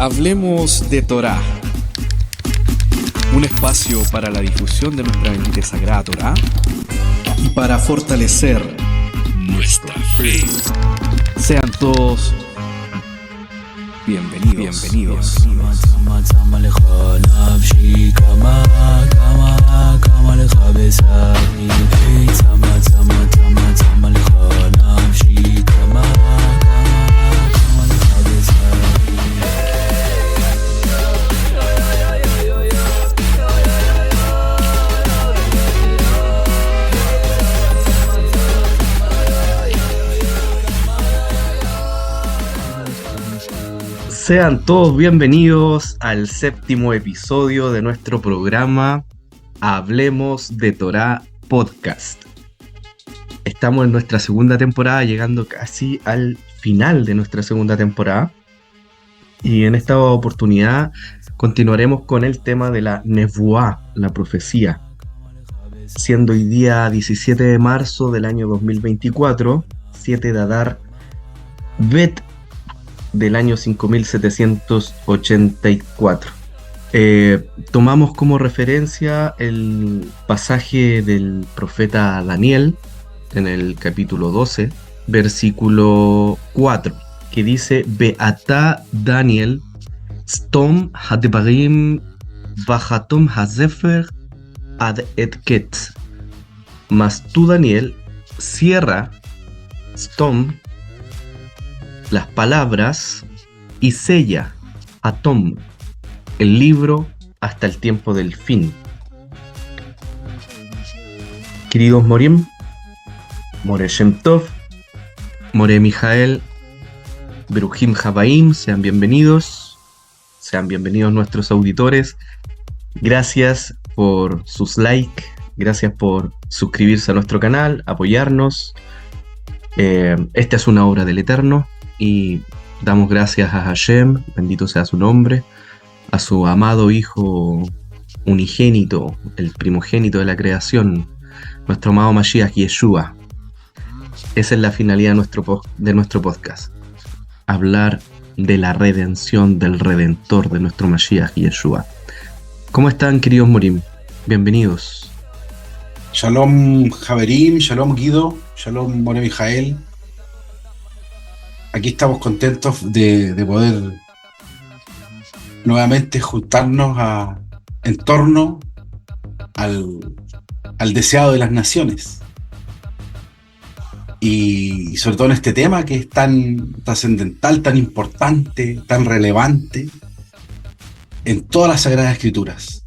Hablemos de Torá, un espacio para la difusión de nuestra bendita y sagrada Torá y para fortalecer nuestra fe. Sean todos bienvenidos. Sean todos bienvenidos al séptimo episodio de nuestro programa Hablemos de Torá Podcast. Estamos en nuestra segunda temporada, llegando casi al final de nuestra segunda temporada. Y en esta oportunidad continuaremos con el tema de la Nevuá, la profecía. Siendo hoy día 17 de marzo del año 2024, 7 de Adar Bet del año 5784. Tomamos como referencia el pasaje del profeta Daniel en el capítulo 12, versículo 4, que dice: Beata Daniel stom hadbarim vahatom hazefer ad etket. Mas tú, Daniel, cierra stom las palabras y sella Atom, el libro, hasta el tiempo del fin. Queridos Morim, More Shem Tov, More Mijael, Beruchim Habaim, sean bienvenidos nuestros auditores. Gracias por sus likes, gracias por suscribirse a nuestro canal, apoyarnos. Esta es una obra del Eterno. Y damos gracias a Hashem, bendito sea su nombre, a su amado Hijo unigénito, el primogénito de la creación, nuestro amado Mashiach Yeshua. Esa es la finalidad de nuestro podcast: hablar de la redención del Redentor, de nuestro Mashiach Yeshua. ¿Cómo están, queridos Morim? Bienvenidos. Shalom Javerim, Shalom Guido, Shalom More Mijael. Aquí estamos contentos de poder nuevamente juntarnos en torno al deseado de las naciones. Y sobre todo en este tema que es tan trascendental, tan importante, tan relevante en todas las Sagradas Escrituras.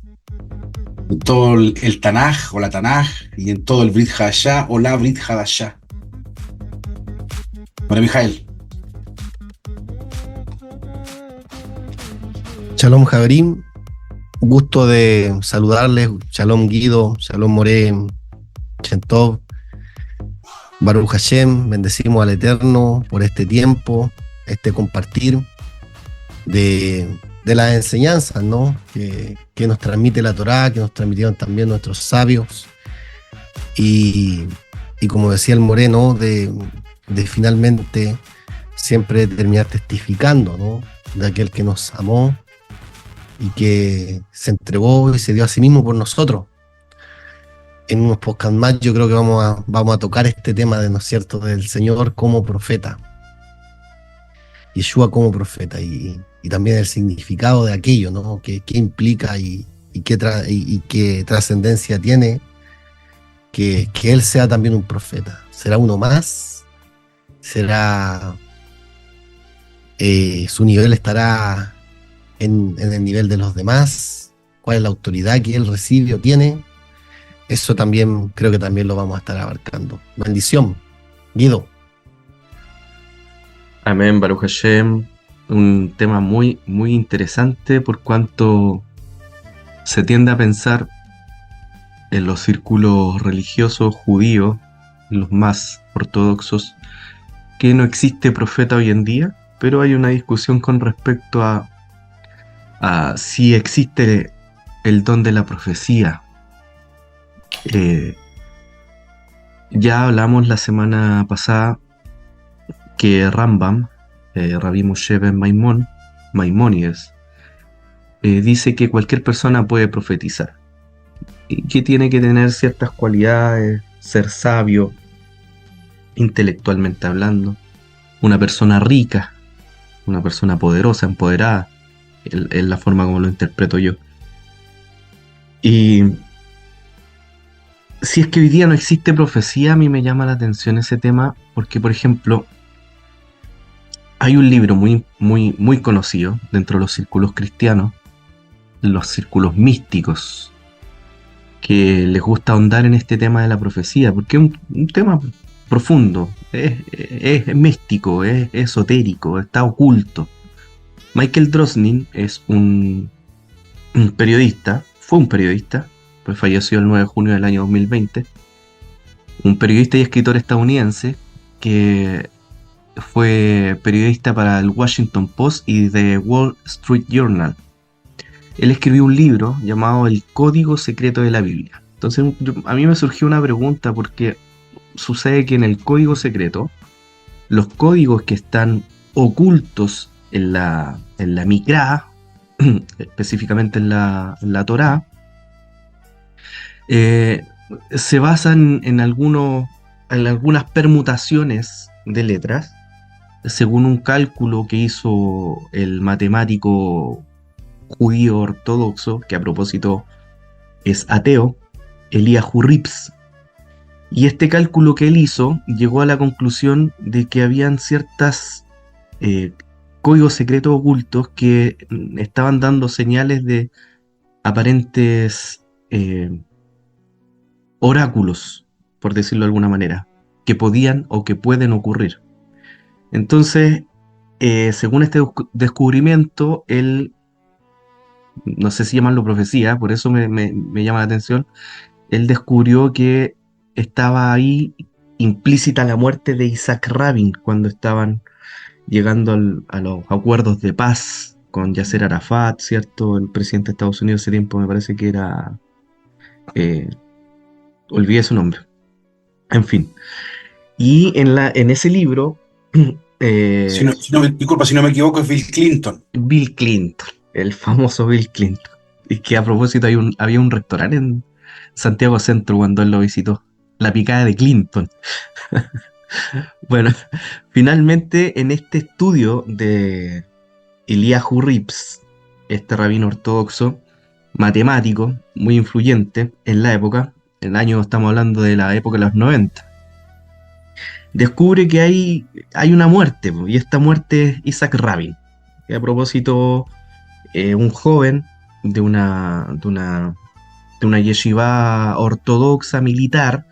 En todo el Tanaj o la Tanaj y en todo el Brit Hadashah o la Brit Hadashah. Bueno, Mijael. Shalom Javerim, gusto de saludarles. Shalom Guido, Shalom More Chentov, Baruch Hashem. Bendecimos al Eterno por este tiempo, este compartir de las enseñanzas, ¿no? que nos transmite la Torá, que nos transmitieron también nuestros sabios, y como decía el Moreno, de finalmente siempre terminar testificando, ¿no? De aquel que nos amó y que se entregó y se dio a sí mismo por nosotros. En unos podcasts más yo creo que vamos a tocar este tema de, ¿no es cierto?, del Señor como profeta, Yeshua como profeta, y también el significado de aquello, ¿no? ¿Qué implica y qué trascendencia tiene que Él sea también un profeta? ¿Será uno más? ¿Será su nivel estará en el nivel de los demás? ¿Cuál es la autoridad que Él recibe o tiene? Eso también creo que también lo vamos a estar abarcando. Bendición, Guido. Amén, Baruch Hashem. Un tema muy, muy interesante, por cuanto se tiende a pensar en los círculos religiosos judíos, los más ortodoxos, que no existe profeta hoy en día, pero hay una discusión con respecto a si existe el don de la profecía. Ya hablamos la semana pasada que Rambam, Rabbi Moshe ben Maimón, Maimónides, dice que cualquier persona puede profetizar y que tiene que tener ciertas cualidades, ser sabio, intelectualmente hablando, una persona rica, una persona poderosa, empoderada, es la forma como lo interpreto yo. Y si es que hoy día no existe profecía, a mí me llama la atención ese tema, porque, por ejemplo, hay un libro muy conocido dentro de los círculos cristianos, los círculos místicos, que les gusta ahondar en este tema de la profecía, porque es un tema profundo, es místico, es esotérico, está oculto. Michael Drosnin es un periodista, fue un periodista, pues falleció el 9 de junio del año 2020, un periodista y escritor estadounidense que fue periodista para el Washington Post y The Wall Street Journal. Él escribió un libro llamado El Código Secreto de la Biblia. Entonces a mí me surgió una pregunta, porque sucede que en el Código Secreto, los códigos que están ocultos en la Mikra, específicamente en la Torá, se basan en algunas permutaciones de letras, según un cálculo que hizo el matemático judío ortodoxo, que a propósito es ateo, Eliyahu Rips. Y este cálculo que él hizo llegó a la conclusión de que habían ciertas códigos secretos ocultos que estaban dando señales de aparentes oráculos, por decirlo de alguna manera, que podían o que pueden ocurrir. Entonces, según este descubrimiento, él, no sé si llamarlo profecía, por eso me llama la atención, él descubrió que estaba ahí implícita la muerte de Isaac Rabin cuando estaban llegando a los acuerdos de paz con Yasser Arafat, ¿cierto? El presidente de Estados Unidos ese tiempo me parece que era... olvidé su nombre. En fin. Y en ese libro... disculpa, si no me equivoco, es Bill Clinton. Bill Clinton, el famoso Bill Clinton. Y que a propósito había un restaurante en Santiago Centro cuando él lo visitó. La picada de Clinton. Bueno, finalmente en este estudio de Eliyahu Rips, este rabino ortodoxo, matemático, muy influyente en la época, el año estamos hablando de la época de los 90, descubre que hay una muerte, y esta muerte es Isaac Rabin. Y a propósito, un joven de una yeshiva ortodoxa militar,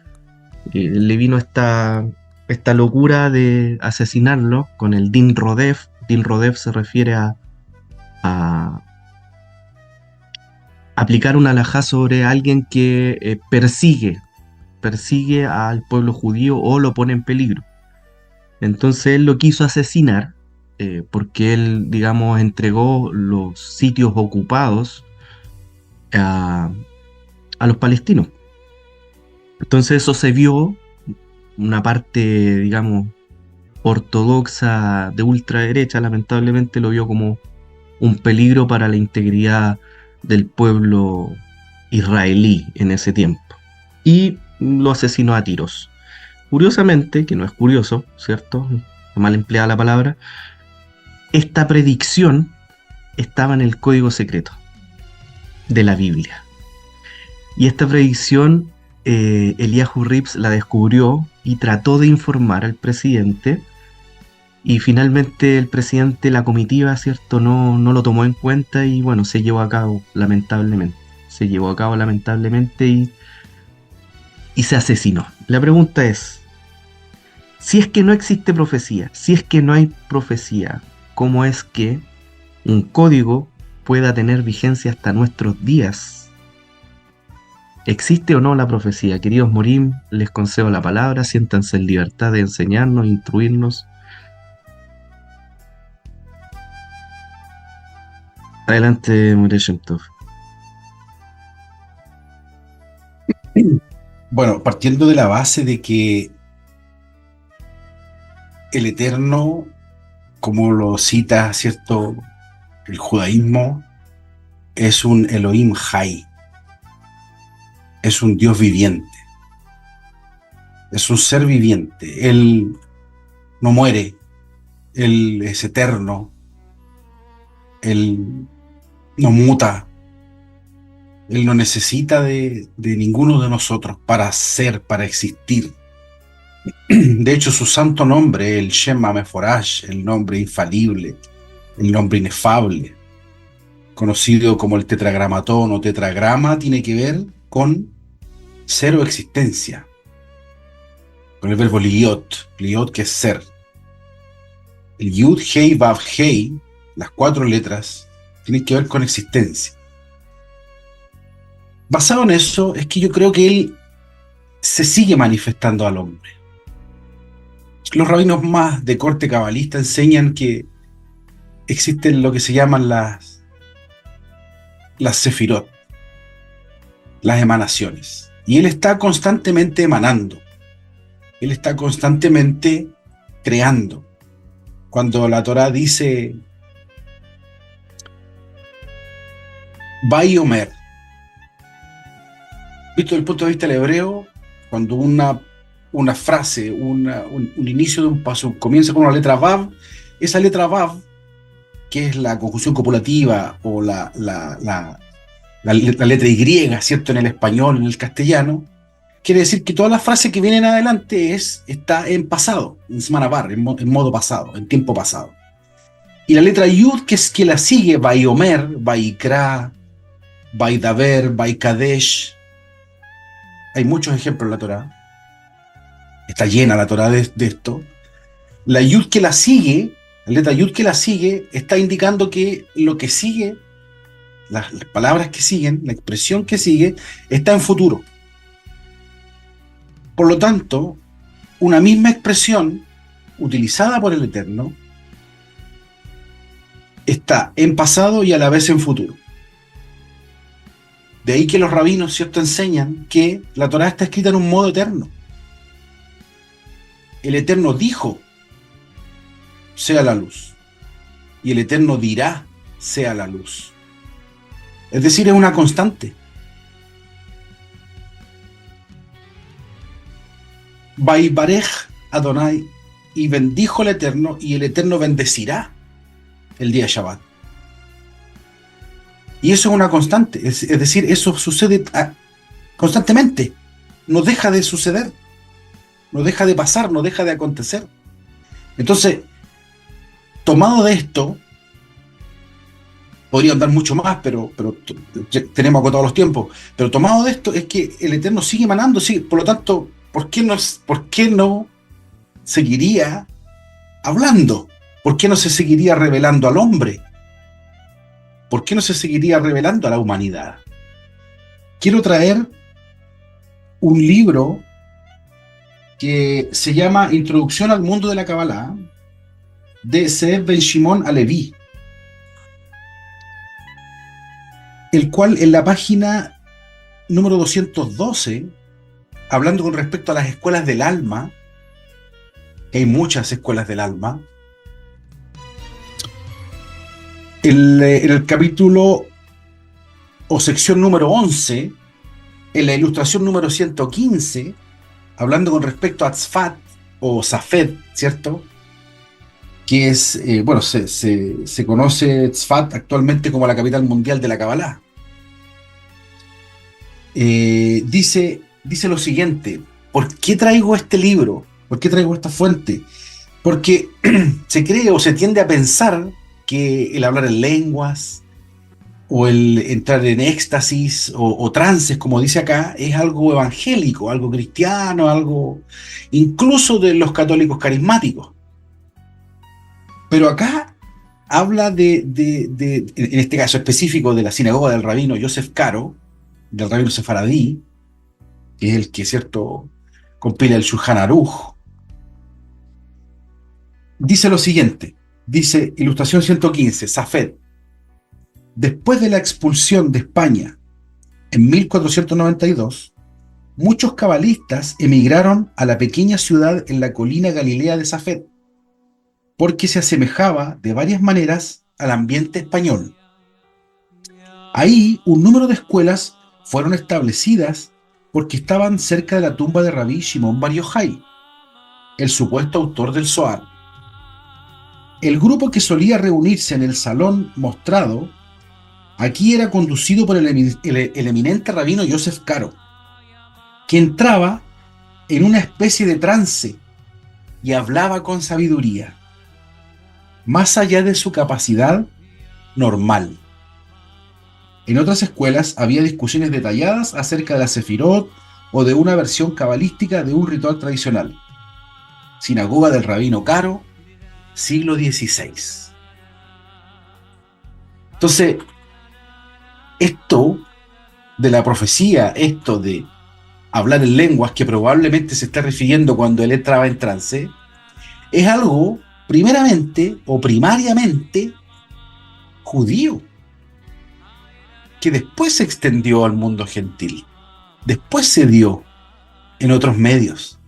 le vino esta locura de asesinarlo con el Din Rodef. Din Rodef se refiere a aplicar una halajá sobre alguien que persigue al pueblo judío o lo pone en peligro. Entonces él lo quiso asesinar porque él, digamos, entregó los sitios ocupados a los palestinos. Entonces eso se vio, una parte, digamos, ortodoxa de ultraderecha, lamentablemente lo vio como un peligro para la integridad del pueblo israelí en ese tiempo. Y lo asesinó a tiros. Curiosamente, que no es curioso, ¿cierto? Mal empleada la palabra, esta predicción estaba en el código secreto de la Biblia. Y esta predicción Eliyahu Rips la descubrió y trató de informar al presidente, y finalmente el presidente, la comitiva, ¿cierto?, no lo tomó en cuenta, y bueno, se llevó a cabo lamentablemente. Y se asesinó. La pregunta es, si es que no existe profecía, si es que no hay profecía, ¿cómo es que un código pueda tener vigencia hasta nuestros días? ¿Existe o no la profecía? Queridos Morim, les concedo la palabra, siéntanse en libertad de enseñarnos, instruirnos. Adelante, Moreh Shem Tov. Bueno, partiendo de la base de que el Eterno, como lo cita, ¿cierto?, El judaísmo es un Elohim Hay, es un Dios viviente, es un ser viviente. Él no muere, Él es eterno, Él no muta, Él no necesita de ninguno de nosotros para ser, para existir. De hecho, su santo nombre, el Shem HaMeforash, el nombre infalible, el nombre inefable, conocido como el tetragramatón o tetragrama, tiene que ver con cero existencia, con el verbo liot que es ser. El Yud, Hei, Vav, Hei, las 4 letras, tienen que ver con existencia. Basado en eso, es que yo creo que él se sigue manifestando al hombre. Los rabinos más de corte cabalista enseñan que existen lo que se llaman las sefirot, las emanaciones. Y él está constantemente emanando. Él está constantemente creando. Cuando la Torá dice Vayomer, visto desde el punto de vista del hebreo, cuando una frase, un inicio de un paso comienza con una letra Vav, esa letra Vav, que es la conjunción copulativa o la letra Y, ¿cierto? En el español, en el castellano, quiere decir que todas las frases que vienen adelante está en pasado, en Smanabar, en modo pasado, en tiempo pasado. Y la letra Yud, que es que la sigue, Vayomer, Vaikra, Vaidaber, Vaikadesh. Hay muchos ejemplos en la Torá. Está llena la Torá de esto. La Yud que la sigue, la letra Yud que la sigue, está indicando que lo que sigue, las palabras que siguen, la expresión que sigue, está en futuro. Por lo tanto, una misma expresión utilizada por el Eterno está en pasado y a la vez en futuro. De ahí que los rabinos, ¿cierto?, enseñan que la Torá está escrita en un modo eterno. El Eterno dijo, sea la luz. Y el Eterno dirá, sea la luz. Es decir, es una constante. Vaibarej Adonai, y bendijo el Eterno, y el Eterno bendecirá el día Shabbat. Y eso es una constante, es decir, eso sucede constantemente, no deja de suceder, no deja de pasar, no deja de acontecer. Entonces, tomado de esto, podría andar mucho más, pero tenemos agotados los tiempos, pero tomado de esto es que el Eterno sigue emanando, sigue, por lo tanto, ¿por qué no seguiría hablando? ¿Por qué no se seguiría revelando al hombre? ¿Por qué no se seguiría revelando a la humanidad? Quiero traer un libro que se llama Introducción al mundo de la Kabbalah, de Zeev Ben Shimon Halevi, el cual en la página número 212, hablando con respecto a las escuelas del alma, que hay muchas escuelas del alma, en el capítulo o sección número 11, en la ilustración número 115, hablando con respecto a Tzfat o Safed, ¿cierto? Que es, se conoce Tzfat actualmente como la capital mundial de la Kabbalah. Dice lo siguiente: ¿por qué traigo este libro? ¿Por qué traigo esta fuente? Porque se cree o se tiende a pensar que el hablar en lenguas o el entrar en éxtasis o trances, como dice acá, es algo evangélico, algo cristiano, algo incluso de los católicos carismáticos. Pero acá habla en este caso específico, de la sinagoga del rabino Yosef Karo, del rabino sefaradí, que es el que, ¿cierto?, compila el Shulchan Aruch. Dice lo siguiente, dice ilustración 115, Safed: después de la expulsión de España en 1492, muchos cabalistas emigraron a la pequeña ciudad en la colina galilea de Safed, porque se asemejaba de varias maneras al ambiente español. Ahí un número de escuelas fueron establecidas porque estaban cerca de la tumba de Rabí Shimon Bar Yochai, el supuesto autor del Zohar. El grupo que solía reunirse en el salón mostrado aquí era conducido por el eminente rabino Yosef Karo, que entraba en una especie de trance y hablaba con sabiduría, más allá de su capacidad normal. En otras escuelas había discusiones detalladas acerca de la Sefirot o de una versión cabalística de un ritual tradicional. Sinagoga del Rabino Karo, siglo XVI. Entonces, esto de la profecía, esto de hablar en lenguas que probablemente se está refiriendo cuando él entraba en trance, es algo primeramente o primariamente judío, que después se extendió al mundo gentil, después se dio en otros medios,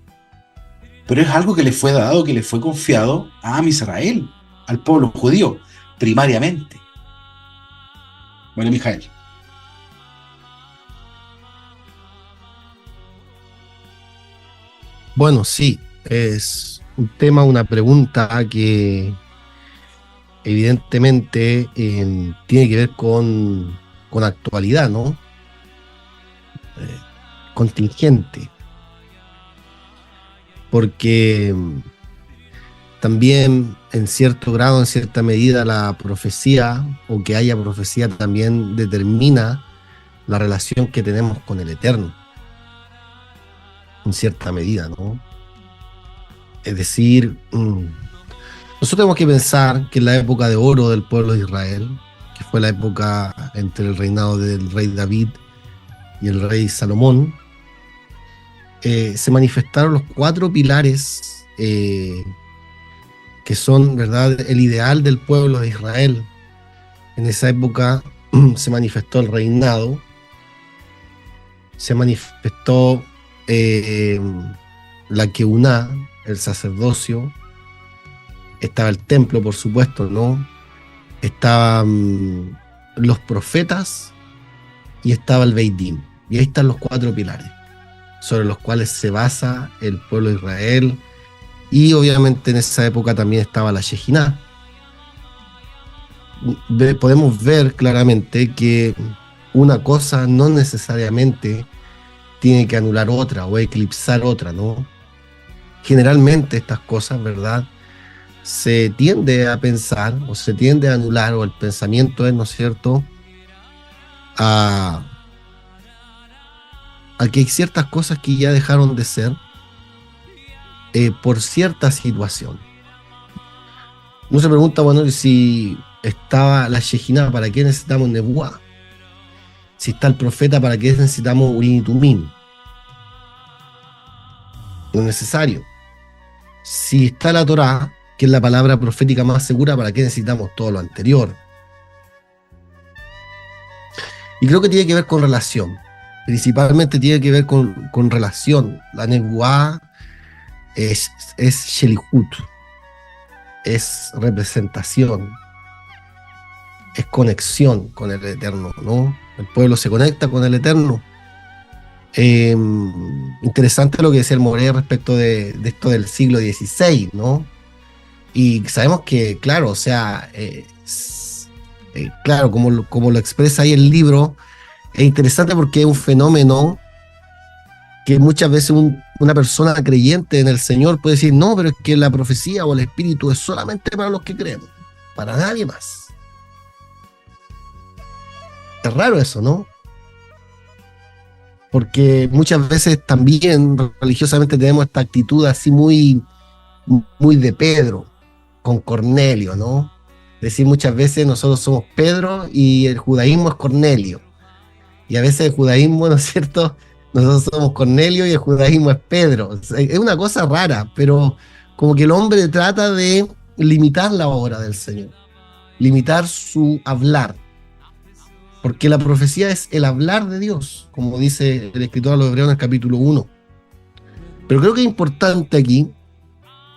pero es algo que le fue dado, que le fue confiado a Am Israel, al pueblo judío, primariamente. Bueno, Mijael. Bueno, sí, es un tema, una pregunta que evidentemente tiene que ver con actualidad, ¿no? Contingente. Porque también en cierto grado, en cierta medida, la profecía, o que haya profecía, también determina la relación que tenemos con el Eterno, en cierta medida, ¿no? Es decir, nosotros tenemos que pensar que en la época de oro del pueblo de Israel, que fue la época entre el reinado del rey David y el rey Salomón, se manifestaron los 4 pilares que son, ¿verdad?, el ideal del pueblo de Israel. En esa época se manifestó el reinado, se manifestó la Keuná, el sacerdocio, estaba el templo, por supuesto, ¿no? Estaban los profetas y estaba el Beit Din. Y ahí están los 4 pilares sobre los cuales se basa el pueblo de Israel. Y obviamente en esa época también estaba la Shejinah. Podemos ver claramente que una cosa no necesariamente tiene que anular otra o eclipsar otra, ¿no? Generalmente estas cosas, ¿verdad?, se tiende a pensar o se tiende a anular, o el pensamiento es, ¿no es cierto?, a que hay ciertas cosas que ya dejaron de ser por cierta situación. Uno se pregunta, bueno, si estaba la Shejinah, ¿para qué necesitamos Nebuá? Si está el profeta, ¿para qué necesitamos Urim y Tumim? No es necesario. Si está la Torá, que es la palabra profética más segura, ¿para qué necesitamos todo lo anterior? Y creo que tiene que ver con relación. Principalmente tiene que ver con relación. La Nebuá es Shelihut, es representación, es conexión con el Eterno, ¿no? El pueblo se conecta con el Eterno. Interesante lo que decía el Moré respecto de esto del siglo XVI, ¿no? Y sabemos que, claro, o sea, claro, como lo expresa ahí el libro, es interesante porque es un fenómeno que muchas veces una persona creyente en el Señor puede decir, no, pero es que la profecía o el espíritu es solamente para los que creemos, para nadie más. Es raro eso, ¿no? Porque muchas veces también religiosamente tenemos esta actitud así muy de Pedro con Cornelio, ¿no? Es decir, muchas veces nosotros somos Pedro y el judaísmo es Cornelio. Y a veces el judaísmo, ¿no es cierto?, nosotros somos Cornelio y el judaísmo es Pedro. Es una cosa rara, pero como que el hombre trata de limitar la obra del Señor, limitar su hablar. Porque la profecía es el hablar de Dios, como dice el escritor a los Hebreos en el capítulo 1. Pero creo que es importante aquí,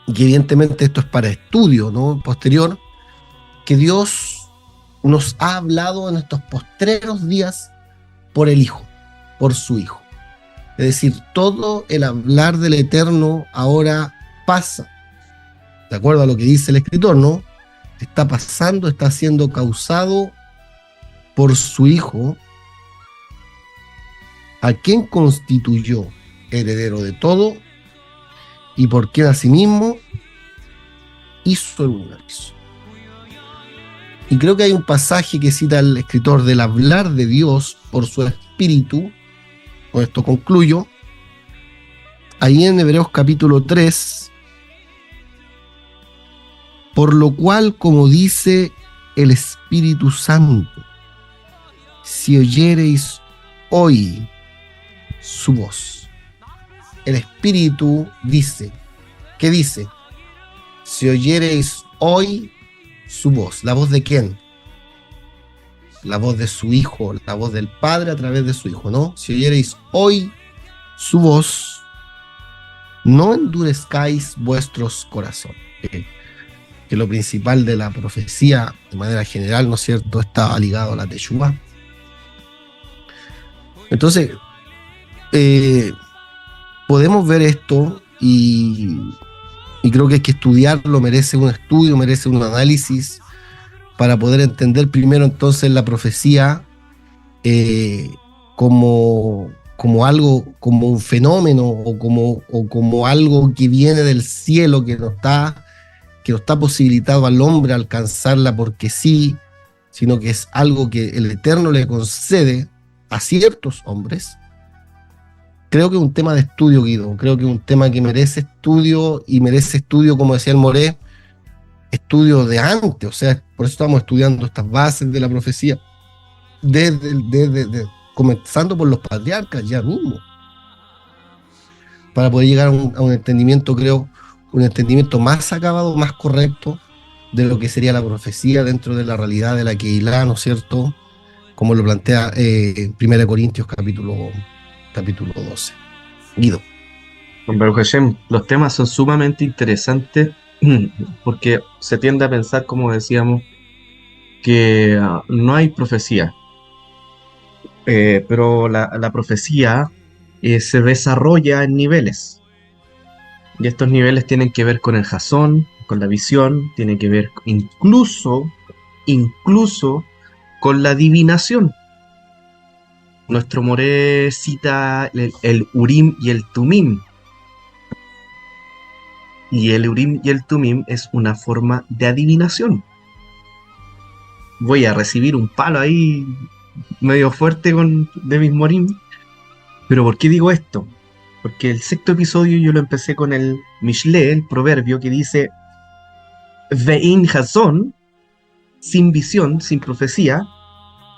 y que evidentemente esto es para estudio, ¿no?, posterior, que Dios nos ha hablado en estos postreros días por el Hijo, por su Hijo. Es decir, todo el hablar del Eterno ahora pasa, de acuerdo a lo que dice el escritor, ¿no? Está pasando, está siendo causado por su Hijo, a quien constituyó heredero de todo y por quien asimismo hizo el universo. Y creo que hay un pasaje que cita el escritor del hablar de Dios por su espíritu, con esto concluyo, ahí en Hebreos capítulo 3, por lo cual, como dice el Espíritu Santo, si oyereis hoy su voz. El Espíritu dice, ¿qué dice? Si oyereis hoy su voz. ¿La voz de quién? La voz de su Hijo, la voz del Padre a través de su Hijo, ¿no? Si oyereis hoy su voz, no endurezcáis vuestros corazones. Que lo principal de la profecía, de manera general, ¿no es cierto?, está ligado a la Teshuvá. Entonces, podemos ver esto y creo que hay que estudiarlo, merece un estudio, merece un análisis para poder entender primero entonces la profecía como algo, como un fenómeno o como algo que viene del cielo que no está posibilitado al hombre alcanzarla porque sí, sino que es algo que el Eterno le concede a ciertos hombres. Creo que es un tema de estudio, Guido. Creo que es un tema que merece estudio y merece estudio, como decía el Moré, estudio de antes. O sea, por eso estamos estudiando estas bases de la profecía, comenzando por los patriarcas ya mismo, para poder llegar a un entendimiento, creo, un entendimiento más acabado, más correcto de lo que sería la profecía dentro de la realidad de la Keilah, ¿no es cierto?, como lo plantea 1 Corintios capítulo 12. Guido. Con Baruch Hashem, los temas son sumamente interesantes porque se tiende a pensar, como decíamos, que no hay profecía, pero la profecía se desarrolla en niveles, y estos niveles tienen que ver con el Jasón, con la visión, tienen que ver incluso con la adivinación. Nuestro Moré cita el Urim y el Tumim. Y el Urim y el Tumim es una forma de adivinación. Voy a recibir un palo ahí medio fuerte de mis Morim. Pero ¿por qué digo esto? Porque el sexto episodio yo lo empecé con el Mishle, el proverbio que dice Ve'in Hazón, sin visión, sin profecía,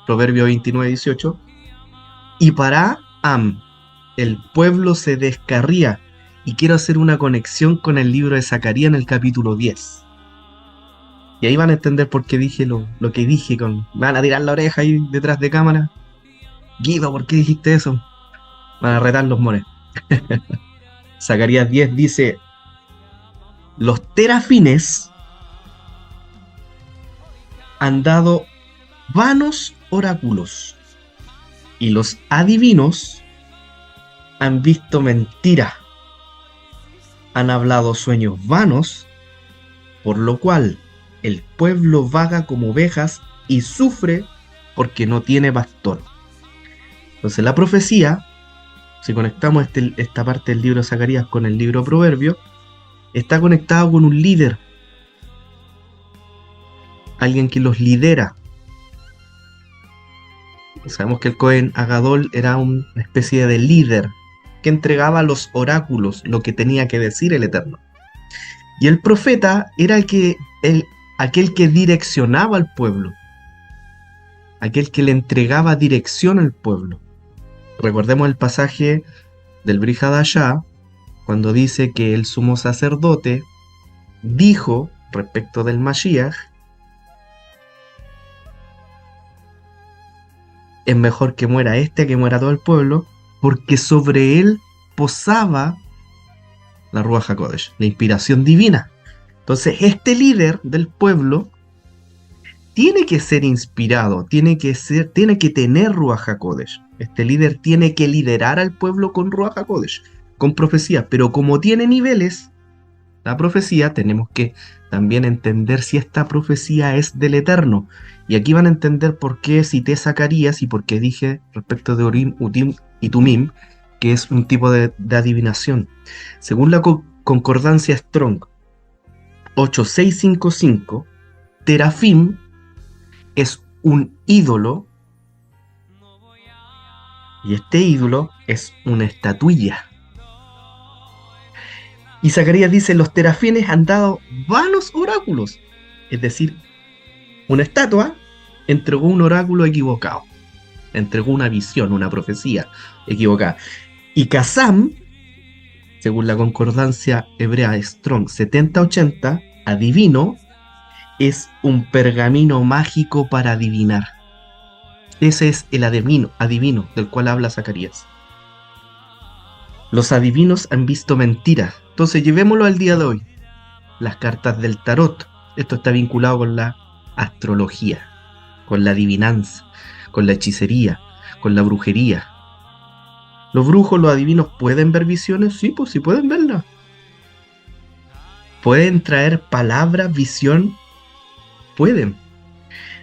proverbio 29-18, y para el pueblo se descarría. Y quiero hacer una conexión con el libro de Zacarías en el capítulo 10. Y ahí van a entender por qué dije lo que dije. Me van a tirar la oreja ahí detrás de cámara. Guido, ¿por qué dijiste eso? Van a retar los mores. Zacarías 10 dice: los terafines han dado vanos oráculos, y los adivinos han visto mentira. Han hablado sueños vanos, por lo cual el pueblo vaga como ovejas y sufre porque no tiene pastor. Entonces la profecía, si conectamos esta parte del libro de Zacarías con el libro Proverbio, está conectado con un líder, alguien que los lidera. Sabemos que el Cohen Agadol era una especie de líder que entregaba los oráculos, lo que tenía que decir el Eterno. Y el profeta era aquel que direccionaba al pueblo, aquel que le entregaba dirección al pueblo. Recordemos el pasaje del Brit Hadashah, cuando dice que el sumo sacerdote dijo respecto del Mashiach: es mejor que muera este que muera todo el pueblo, porque sobre él posaba la Ruach HaKodesh, la inspiración divina. Entonces este líder del pueblo tiene que ser inspirado, tiene que tener Ruach HaKodesh. Este líder tiene que liderar al pueblo con Ruach HaKodesh, con profecía, pero como tiene niveles, la profecía, tenemos que también entender si esta profecía es del Eterno. Y aquí van a entender por qué cité Zacarías y por qué dije respecto de Urim, Utim y Tumim, que es un tipo de adivinación. Según la concordancia Strong 8655, Terafim es un ídolo y este ídolo es una estatuilla. Y Zacarías dice, los terafines han dado vanos oráculos. Es decir, una estatua entregó un oráculo equivocado. Entregó una visión, una profecía equivocada. Y Kazam, según la concordancia hebrea Strong 7080, adivino, es un pergamino mágico para adivinar. Ese es el adivino del cual habla Zacarías. Los adivinos han visto mentiras. Entonces llevémoslo al día de hoy. Las cartas del tarot. Esto está vinculado con la astrología, con la adivinanza, con la hechicería, con la brujería. ¿Los brujos, los adivinos pueden ver visiones? Sí, pues sí pueden verlas. ¿Pueden traer palabras, visión? Pueden.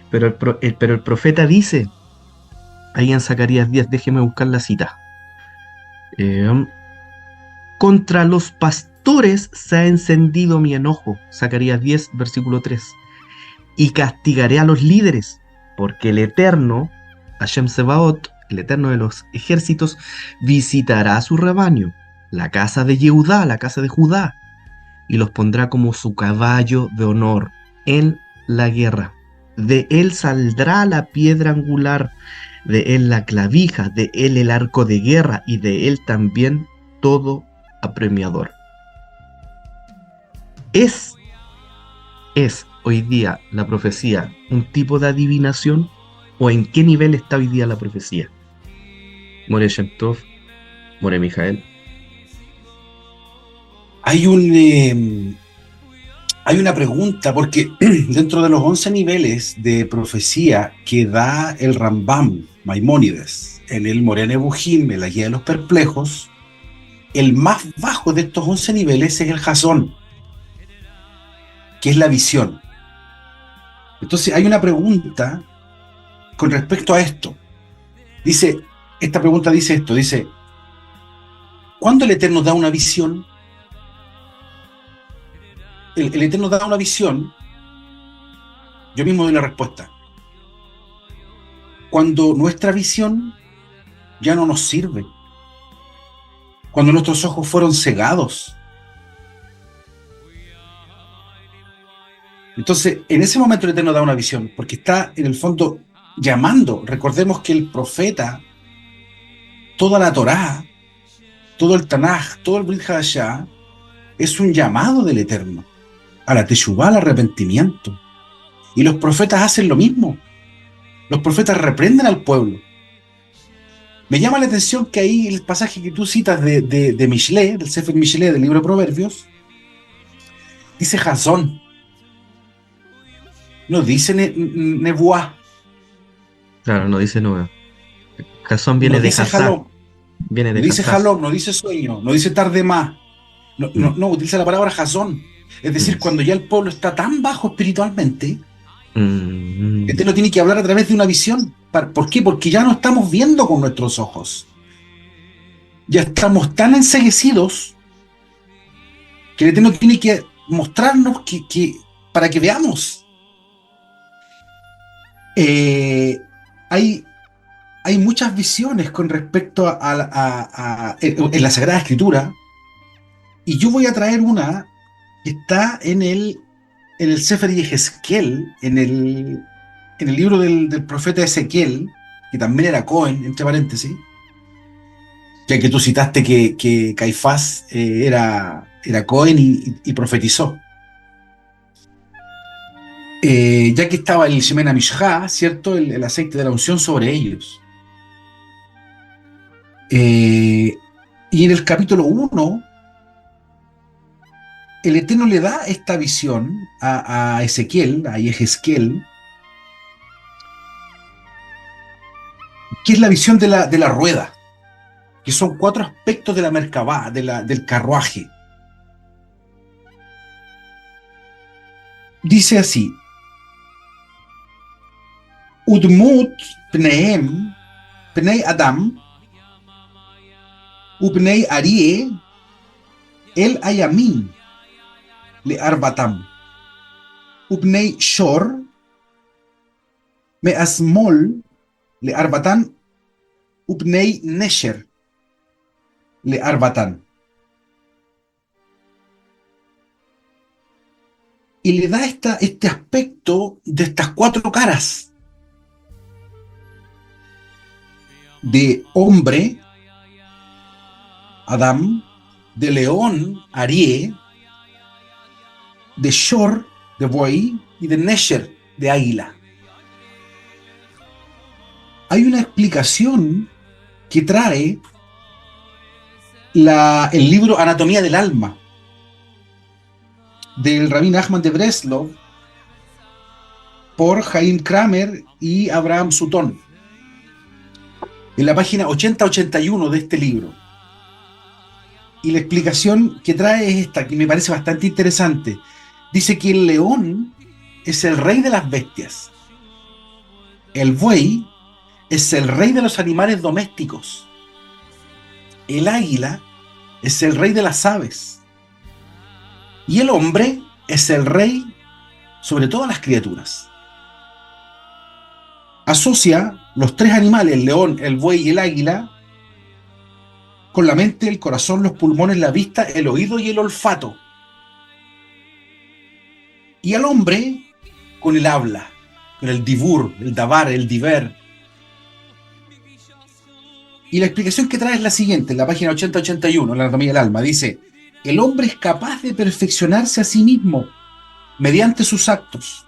Pero el profeta dice, ahí en Zacarías 10, déjeme buscar la cita. Contra los pastores se ha encendido mi enojo. Zacarías 10, versículo 3. Y castigaré a los líderes, porque el Eterno, Hashem Sebaot, el Eterno de los ejércitos, visitará a su rebaño, la casa de Yehudá, la casa de Judá, y los pondrá como su caballo de honor en la guerra. De él saldrá la piedra angular, de él la clavija, de él el arco de guerra, y de él también todo apremiador. ¿Es hoy día la profecía un tipo de adivinación? ¿O en qué nivel está hoy día la profecía? More Shem Tov, More Mijael. Hay una pregunta, porque dentro de los 11 niveles de profecía que da el Rambam Maimónides en el Moreh Nevuchim, en la Guía de los Perplejos, el más bajo de estos 11 niveles es el Jasón, que es la visión. Entonces hay una pregunta con respecto a esto. Esta pregunta dice esto, dice, ¿cuándo el Eterno da una visión? El Eterno da una visión, yo mismo doy la respuesta. Cuando nuestra visión ya no nos sirve, cuando nuestros ojos fueron cegados. Entonces, en ese momento el Eterno da una visión, porque está en el fondo llamando. Recordemos que el profeta, toda la Torá, todo el Tanaj, todo el Brit Hadashah, es un llamado del Eterno a la teshuvá, al arrepentimiento. Y los profetas hacen lo mismo. Los profetas reprenden al pueblo. Me llama la atención que ahí el pasaje que tú citas de Mishlé, del Sefer Mishlé, del libro de Proverbios, dice Jasón. No dice Nebuá. Claro, no dice Nueva. Jasón viene No de dice Jasán. Jalom. Viene de No dice Jasán. Jalom, no dice sueño, no dice tarde más. No, utiliza la palabra Jasón. Es decir, cuando ya el pueblo está tan bajo espiritualmente, este no tiene que hablar a través de una visión. ¿Por qué? Porque ya no estamos viendo con nuestros ojos. Ya estamos tan enceguecidos que el Eterno tiene que mostrarnos para que veamos. Hay muchas visiones con respecto en la Sagrada Escritura, y yo voy a traer una que está en el Sefer Yehezkel, en el libro del profeta Ezequiel, que también era Cohen, entre paréntesis, ya que tú citaste que Caifás era Cohen y profetizó. Ya que estaba el Shemen HaMishjá, ¿cierto? El aceite de la unción sobre ellos. Y en el capítulo 1, el Eterno le da esta visión a Ezequiel, a Yehezkel, que es la visión de la rueda, que son 4 aspectos de la Merkabah, del carruaje. Dice así: Udmut pneem, pnei Adam, upnei Arie, el ayamin, le arbatam, upnei shor, me asmol, le arbatan, upnei nesher, le arbatan. Y le da este aspecto de estas 4 caras. De hombre, Adam, de león, Arie, de shor, de buey, y de nesher, de águila. Hay una explicación que trae el libro Anatomía del Alma, del Rabí Nachman de Breslov, por Chaim Kramer y Abraham Sutton, en la página 80-81 de este libro. Y la explicación que trae es esta, que me parece bastante interesante. Dice que el león es el rey de las bestias. El buey es el rey de los animales domésticos. El águila es el rey de las aves. Y el hombre es el rey sobre todas las criaturas. Asocia los 3 animales, el león, el buey y el águila, con la mente, el corazón, los pulmones, la vista, el oído y el olfato. Y al hombre con el habla, con el dibur, el dabar, el diver. Y la explicación que trae es la siguiente, en la página 80-81, la Anatomía del Alma, dice: el hombre es capaz de perfeccionarse a sí mismo mediante sus actos,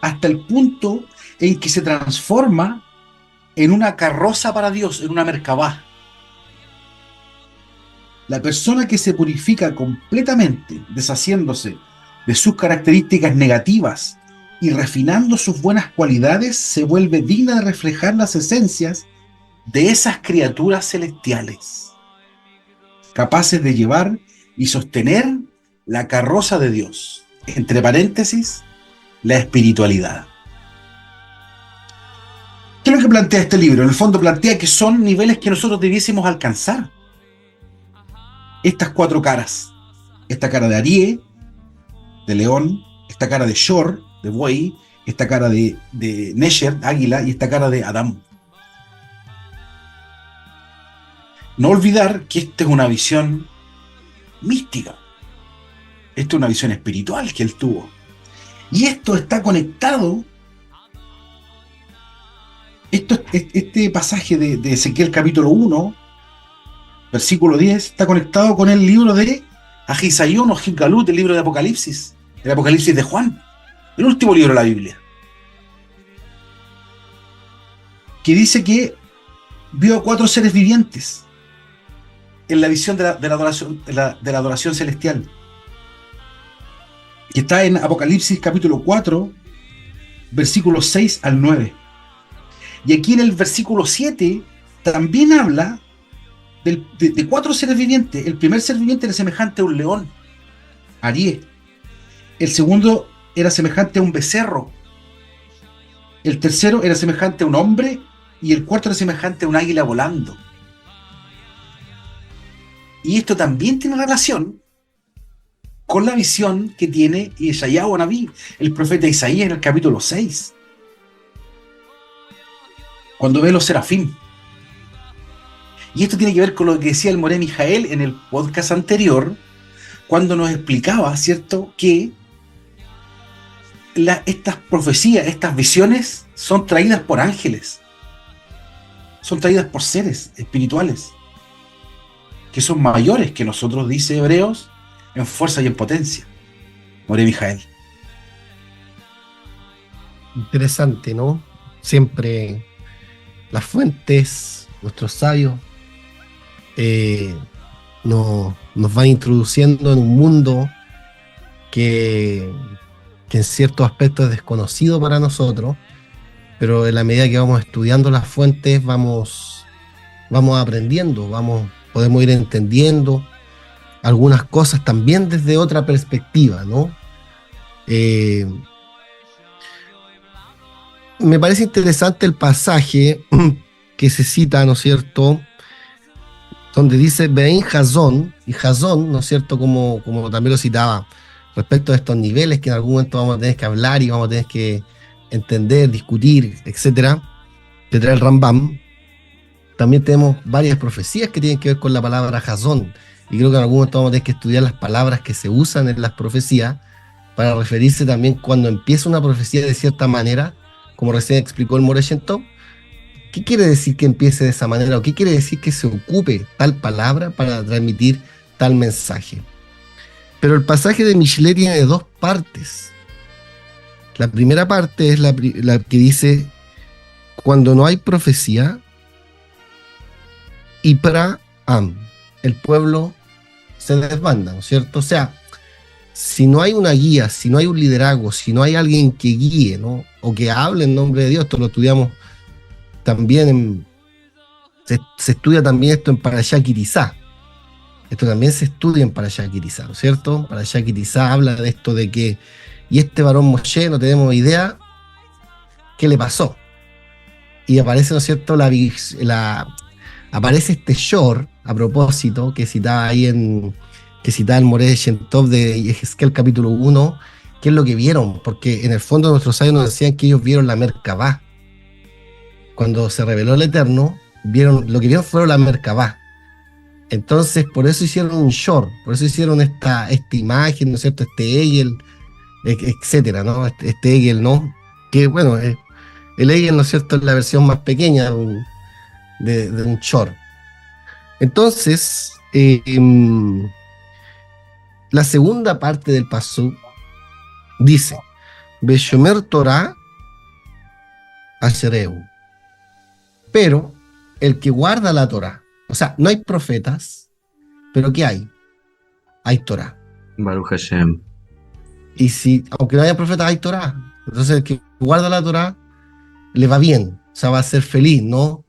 hasta el punto en que se transforma en una carroza para Dios, en una Merkabah. La persona que se purifica completamente, deshaciéndose de sus características negativas y refinando sus buenas cualidades, se vuelve digna de reflejar las esencias de esas criaturas celestiales, capaces de llevar y sostener la carroza de Dios, entre paréntesis, la espiritualidad. ¿Qué es lo que plantea este libro? En el fondo plantea que son niveles que nosotros debiésemos alcanzar. Estas 4 caras. Esta cara de Arie, de león, esta cara de Shor, de buey, esta cara de Nesher, águila, y esta cara de Adam. No olvidar que esta es una visión mística. Esta es una visión espiritual que él tuvo. Y esto está conectado. Este pasaje de Ezequiel capítulo 1, versículo 10, está conectado con el libro de Ahisayón o Gilgalut, el libro de Apocalipsis, el Apocalipsis de Juan, el último libro de la Biblia, que dice que vio a 4 seres vivientes en la visión de la adoración celestial, que está en Apocalipsis capítulo 4, versículos 6 al 9. Y aquí en el versículo 7 también habla de 4 seres vivientes. El primer ser viviente era semejante a un león, Arie. El segundo era semejante a un becerro. El tercero era semejante a un hombre. Y el cuarto era semejante a un águila volando. Y esto también tiene relación con la visión que tiene Yeshayahu Naví, el profeta Isaías, en el capítulo 6. Cuando ve los serafín. Y esto tiene que ver con lo que decía el Moré Mijael en el podcast anterior, cuando nos explicaba, ¿cierto?, que estas profecías, estas visiones, son traídas por ángeles, son traídas por seres espirituales, que son mayores que nosotros, dice Hebreos, en fuerza y en potencia. Moré Mijael. Interesante, ¿no? Siempre las fuentes, nuestros sabios, nos van introduciendo en un mundo que en ciertos aspectos es desconocido para nosotros, pero en la medida que vamos estudiando las fuentes, vamos aprendiendo, podemos ir entendiendo algunas cosas también desde otra perspectiva, ¿no? Me parece interesante el pasaje que se cita, ¿no es cierto?, donde dice Bein Hazón, y Hazón, ¿no es cierto?, como también lo citaba, respecto a estos niveles que en algún momento vamos a tener que hablar y vamos a tener que entender, discutir, etcétera, que trae el Rambam. También tenemos varias profecías que tienen que ver con la palabra Hazón, y creo que en algún momento vamos a tener que estudiar las palabras que se usan en las profecías para referirse también cuando empieza una profecía de cierta manera, como recién explicó el Moreh Shem Tov. ¿Qué quiere decir que empiece de esa manera? ¿O qué quiere decir que se ocupe tal palabra para transmitir tal mensaje? Pero el pasaje de Michelet tiene dos partes. La primera parte es la que dice, cuando no hay profecía, Ipra Am, el pueblo se desbanda, ¿no es cierto? O sea, si no hay una guía, si no hay un liderazgo, si no hay alguien que guíe, ¿no?, o que hable en nombre de Dios, esto lo estudiamos también, se estudia también esto en Parashá Kirizá. Esto también se estudia en Parashá Kirizá, ¿no es cierto? Parashá Kirizá habla de esto de que, y este varón Moshe, no tenemos idea qué le pasó. Y aparece, ¿no es cierto?, aparece este shor, a propósito, que citaba ahí que citaba el Moreh Shem Tov de Yehezkel capítulo 1, qué es lo que vieron, porque en el fondo nuestros sabios nos decían que ellos vieron la Merkabá. Cuando se reveló el Eterno, lo que vieron fueron la Merkabá. Entonces, por eso hicieron un short, por eso hicieron esta imagen, ¿no es cierto?, este Egel, etcétera, ¿no? Este Egel, ¿no? Que, bueno, el Egel, ¿no es cierto?, es la versión más pequeña de un short. Entonces, la segunda parte del pasuk dice, Beshomer Torah Ashereu. Pero el que guarda la Torah, o sea, no hay profetas, pero ¿qué hay? Hay Torah. Baruch Hashem. Y aunque no haya profetas, hay Torah. Entonces el que guarda la Torah le va bien, o sea, va a ser feliz, ¿no?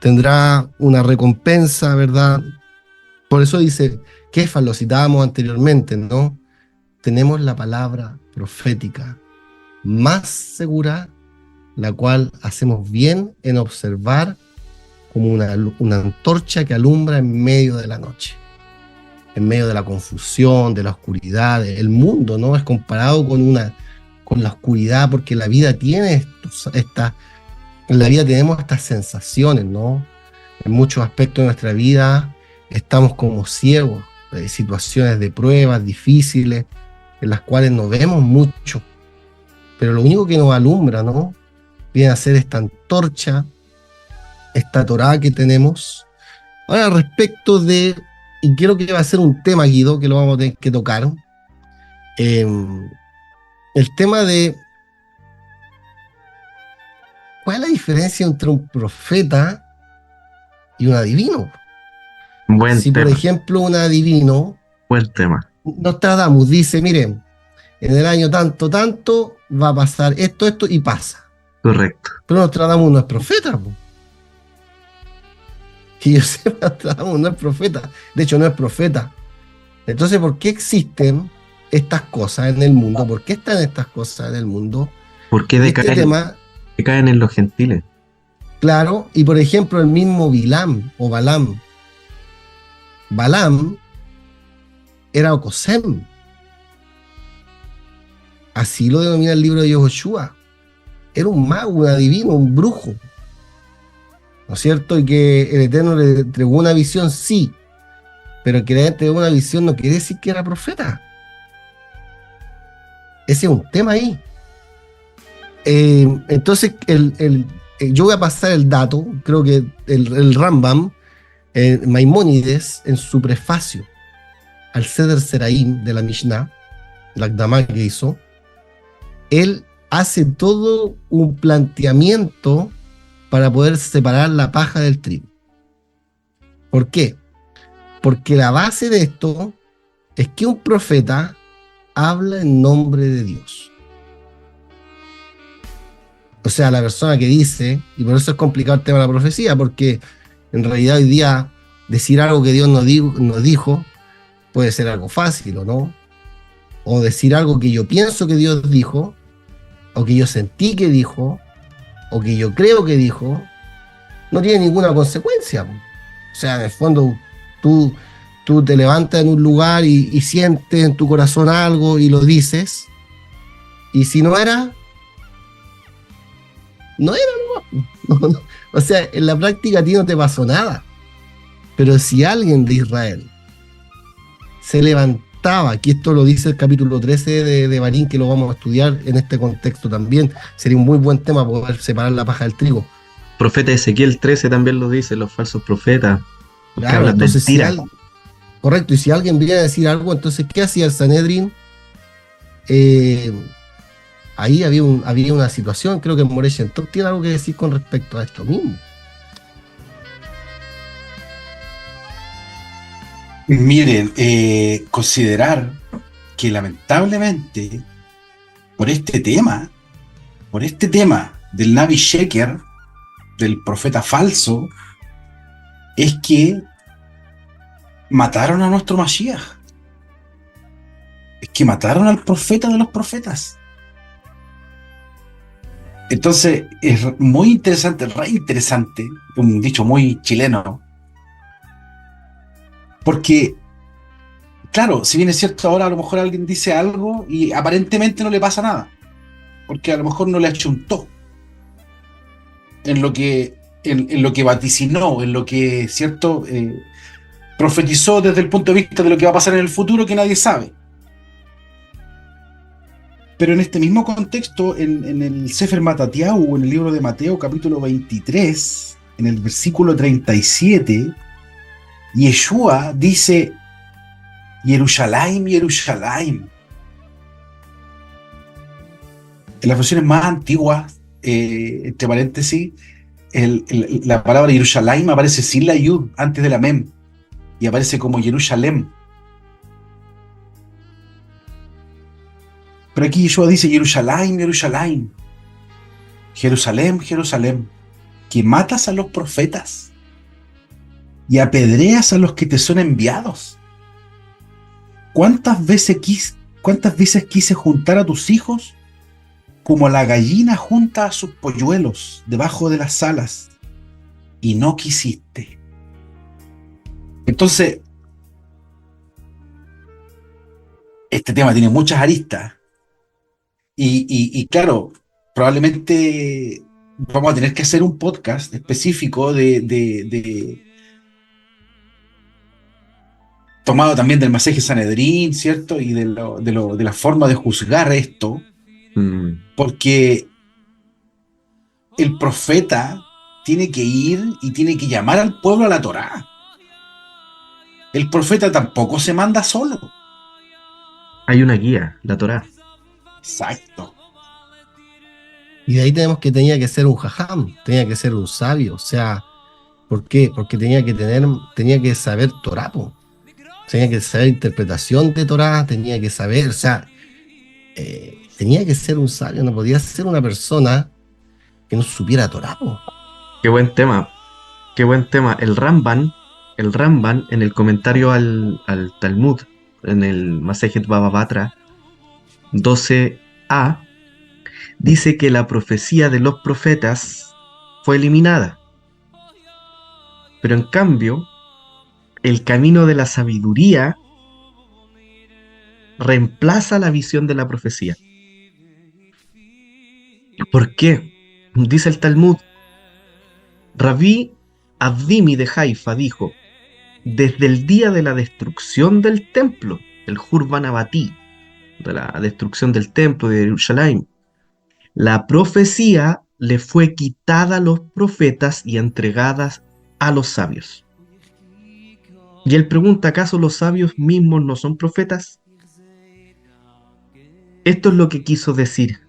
Tendrá una recompensa, ¿verdad? Por eso dice, Kefas, lo citábamos anteriormente, ¿no? Tenemos la palabra profética más segura, la cual hacemos bien en observar como una antorcha que alumbra en medio de la noche, en medio de la confusión, de la oscuridad. El mundo, ¿no?, es comparado con la oscuridad, porque la vida tiene en la vida tenemos estas sensaciones, ¿no? En muchos aspectos de nuestra vida estamos como ciegos, situaciones de pruebas difíciles, en las cuales no vemos mucho, pero lo único que nos alumbra, ¿no?, viene a ser esta antorcha, esta Torá que tenemos. Ahora, respecto de, y creo que va a ser un tema, Guido, que lo vamos a tener que tocar, el tema de ¿cuál es la diferencia entre un profeta y un adivino? Buen Si, tema. por ejemplo, un adivino, Buen tema. Nostradamus dice, miren, en el año tanto, va a pasar esto, y pasa. Correcto. Pero Nostradamus no es profeta, po. Que yo sepa, Nostradamus no es profeta. De hecho, no es profeta. Entonces, ¿por qué existen estas cosas en el mundo? ¿Por qué están estas cosas en el mundo? ¿Por qué Este decaen, tema, decaen en los gentiles? claro, y por ejemplo, el mismo Bilam o Balam. Balam era Ocosem. Así lo denomina el libro de Yehoshua. Era un mago, un adivino, un brujo, ¿no es cierto? Y que el Eterno le entregó una visión, sí, pero que le entregó una visión no quiere decir que era profeta. Ese es un tema ahí. Entonces, yo voy a pasar el dato, creo que el Rambam, Maimónides, en su prefacio al Seder Seraim de la Mishnah, la Akdamá que hizo, él hace todo un planteamiento para poder separar la paja del trigo. ¿Por qué? Porque la base de esto es que un profeta habla en nombre de Dios. O sea, la persona que dice, y por eso es complicado el tema de la profecía, porque en realidad hoy día decir algo que Dios nos dijo puede ser algo fácil, ¿o no? O decir algo que yo pienso que Dios dijo, o que yo sentí que dijo, o que yo creo que dijo, no tiene ninguna consecuencia. O sea, en el fondo, tú, tú te levantas en un lugar y sientes en tu corazón algo y lo dices, y si no era, no era, no, no. O sea, en la práctica a ti no te pasó nada. Pero si alguien de Israel se levantaba, aquí esto lo dice el capítulo 13 de Barín, que lo vamos a estudiar en este contexto también, sería un muy buen tema poder separar la paja del trigo. Profeta Ezequiel 13 también lo dice, los falsos profetas, que Claro, hablan entonces mentira. correcto, y si alguien viene a decir algo, entonces, ¿qué hacía el Sanedrín? Eh, Ahí había una situación, creo que Moré Shentov tiene algo que decir con respecto a esto mismo. Miren, considerar que lamentablemente por este tema del Navi Sheker, del profeta falso, es que mataron a nuestro Mashiach. Es que mataron al profeta de los profetas. Entonces, es muy interesante, re interesante, un dicho muy chileno, porque, claro, si bien es cierto, ahora a lo mejor alguien dice algo y aparentemente no le pasa nada, porque a lo mejor no le achuntó en lo que vaticinó, en lo que, cierto, profetizó desde el punto de vista de lo que va a pasar en el futuro que nadie sabe. Pero en este mismo contexto, en el Sefer Matatiau, en el libro de Mateo, capítulo 23, en el versículo 37, Yeshua dice: Jerusalén, Jerusalén. En las versiones más antiguas, entre paréntesis, la palabra Jerusalén aparece sin la yud, antes de la mem, y aparece como Jerusalén. Pero aquí Yeshua dice: Jerusalén, Jerusalén, Jerusalén, Jerusalén, que matas a los profetas y apedreas a los que te son enviados. ¿Cuántas veces quise juntar a tus hijos como la gallina junta a sus polluelos debajo de las alas, y no quisiste? Entonces, este tema tiene muchas aristas. Y claro, probablemente vamos a tener que hacer un podcast específico tomado también del Maseje Sanedrín, ¿cierto? Y de la forma de juzgar esto, porque el profeta tiene que ir y tiene que llamar al pueblo a la Torá. El profeta tampoco se manda solo. Hay una guía, la Torá. Exacto. Y de ahí tenía que ser un jajam, tenía que ser un sabio. O sea, ¿por qué? Porque tenía que saber Torá, po. Tenía que saber interpretación de Torá, tenía que saber, o sea, tenía que ser un sabio, no podía ser una persona que no supiera Torá, po. Qué buen tema. Qué buen tema. El Ramban en el comentario al Talmud, en el Masejet Baba Batra 12a, dice que la profecía de los profetas fue eliminada. Pero en cambio, el camino de la sabiduría reemplaza la visión de la profecía. ¿Por qué? Dice el Talmud, Rabí Abdimi de Haifa dijo: desde el día de la destrucción del templo, el Hurban Abatí, de la destrucción del templo de Jerusalén, la profecía le fue quitada a los profetas y entregadas a los sabios. Y él pregunta, ¿acaso los sabios mismos no son profetas? Esto es lo que quiso decir.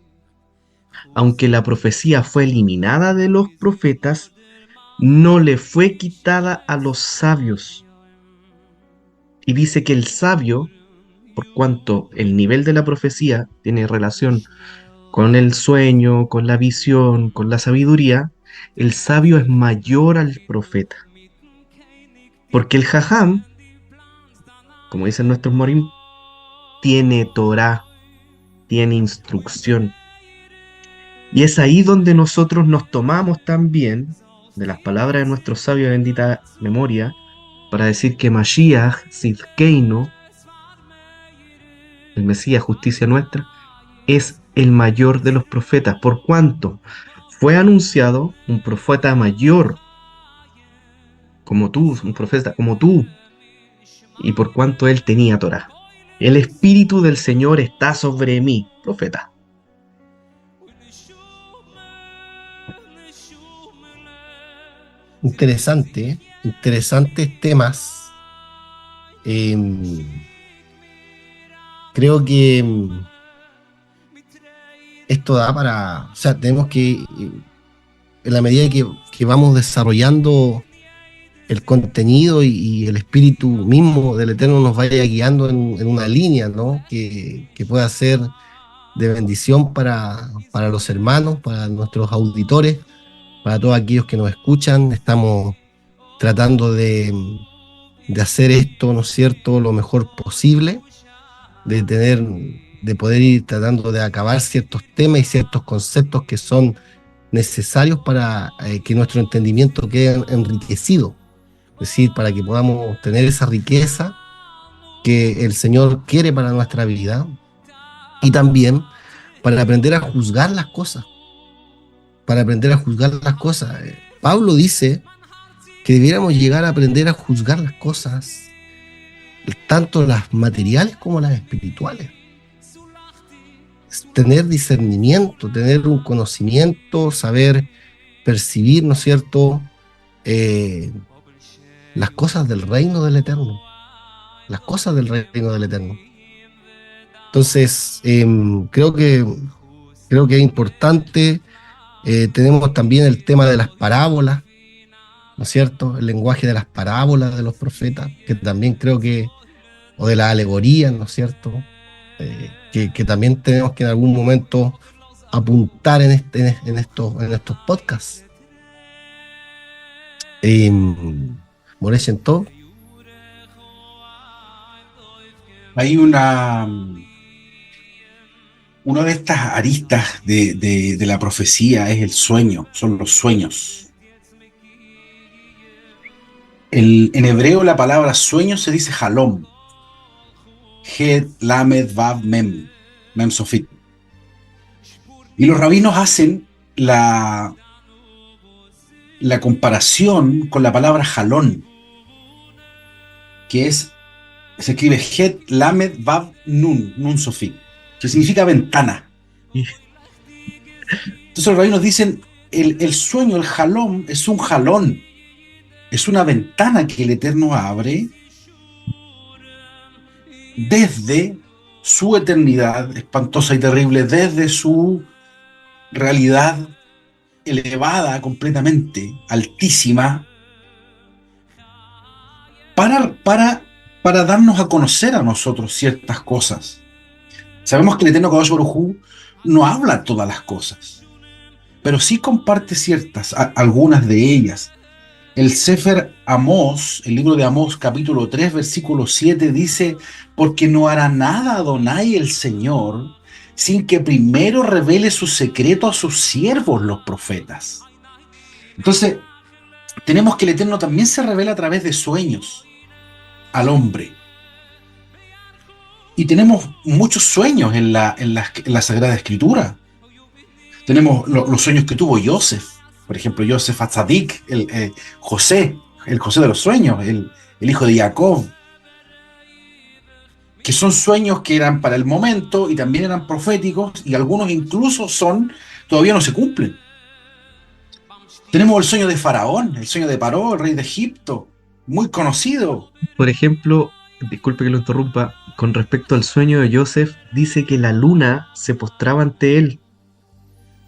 Aunque la profecía fue eliminada de los profetas, no le fue quitada a los sabios. Y dice que el sabio, por cuanto el nivel de la profecía tiene relación con el sueño, con la visión, con la sabiduría, el sabio es mayor al profeta. Porque el jajam, como dicen nuestros morim, tiene Torah, tiene instrucción. Y es ahí donde nosotros nos tomamos también de las palabras de nuestro sabio de bendita memoria para decir que Mashiach, Sidkeinu, el Mesías, justicia nuestra, es el mayor de los profetas. ¿Por cuanto? Fue anunciado un profeta mayor como tú, un profeta como tú, y por cuanto él tenía Torah. El Espíritu del Señor está sobre mí, profeta. Interesante, ¿eh? Interesantes temas. Em, Creo que esto da para, o sea, tenemos que, en la medida que vamos desarrollando el contenido y el espíritu mismo del Eterno nos vaya guiando en una línea, ¿no? Que pueda ser de bendición para los hermanos, para nuestros auditores, para todos aquellos que nos escuchan. Estamos tratando de hacer esto, ¿no es cierto?, lo mejor posible, de poder ir tratando de acabar ciertos temas y ciertos conceptos que son necesarios para que nuestro entendimiento quede enriquecido. Es decir, para que podamos tener esa riqueza que el Señor quiere para nuestra vida, y también para aprender a juzgar las cosas. Para aprender a juzgar las cosas. Pablo dice que debiéramos llegar a aprender a juzgar las cosas, tanto las materiales como las espirituales. Tener discernimiento, tener un conocimiento, saber percibir, ¿no es cierto?, las cosas del reino del Eterno. Las cosas del reino del Eterno. Entonces, creo que es importante. Tenemos también el tema de las parábolas, ¿no es cierto? El lenguaje de las parábolas de los profetas, que también creo que, o de la alegoría, ¿no es cierto? Que también tenemos que en algún momento apuntar en estos podcasts. Moré Shentov. Hay una de estas aristas de la profecía es el sueño, son los sueños. En hebreo la palabra sueño se dice halom. Het, lamed, vav, mem sofit. Y los rabinos hacen la comparación con la palabra halón, que se escribe Het, lamed, vav, nun sofit, que significa ventana. Entonces los rabinos dicen, el sueño, el halom, es un jalón, es una ventana que el Eterno abre desde su eternidad espantosa y terrible, desde su realidad elevada completamente, altísima, para darnos a conocer a nosotros ciertas cosas. Sabemos que el Eterno Kadosh Baruj Hu no habla todas las cosas, pero sí comparte algunas de ellas. El Sefer Amós, el libro de Amós, capítulo 3, versículo 7, dice: porque no hará nada Adonai el Señor sin que primero revele su secreto a sus siervos, los profetas. Entonces, tenemos que el Eterno también se revela a través de sueños al hombre. Y tenemos muchos sueños en la Sagrada Escritura. Tenemos los sueños que tuvo Yosef. Por ejemplo, Yosef Atzadik, José, el José de los sueños, el hijo de Jacob, que son sueños que eran para el momento y también eran proféticos, y algunos incluso todavía no se cumplen. Tenemos el sueño de Faraón, el sueño de Paró, el rey de Egipto, muy conocido. Por ejemplo, disculpe que lo interrumpa, con respecto al sueño de Joseph, dice que la luna se postraba ante él.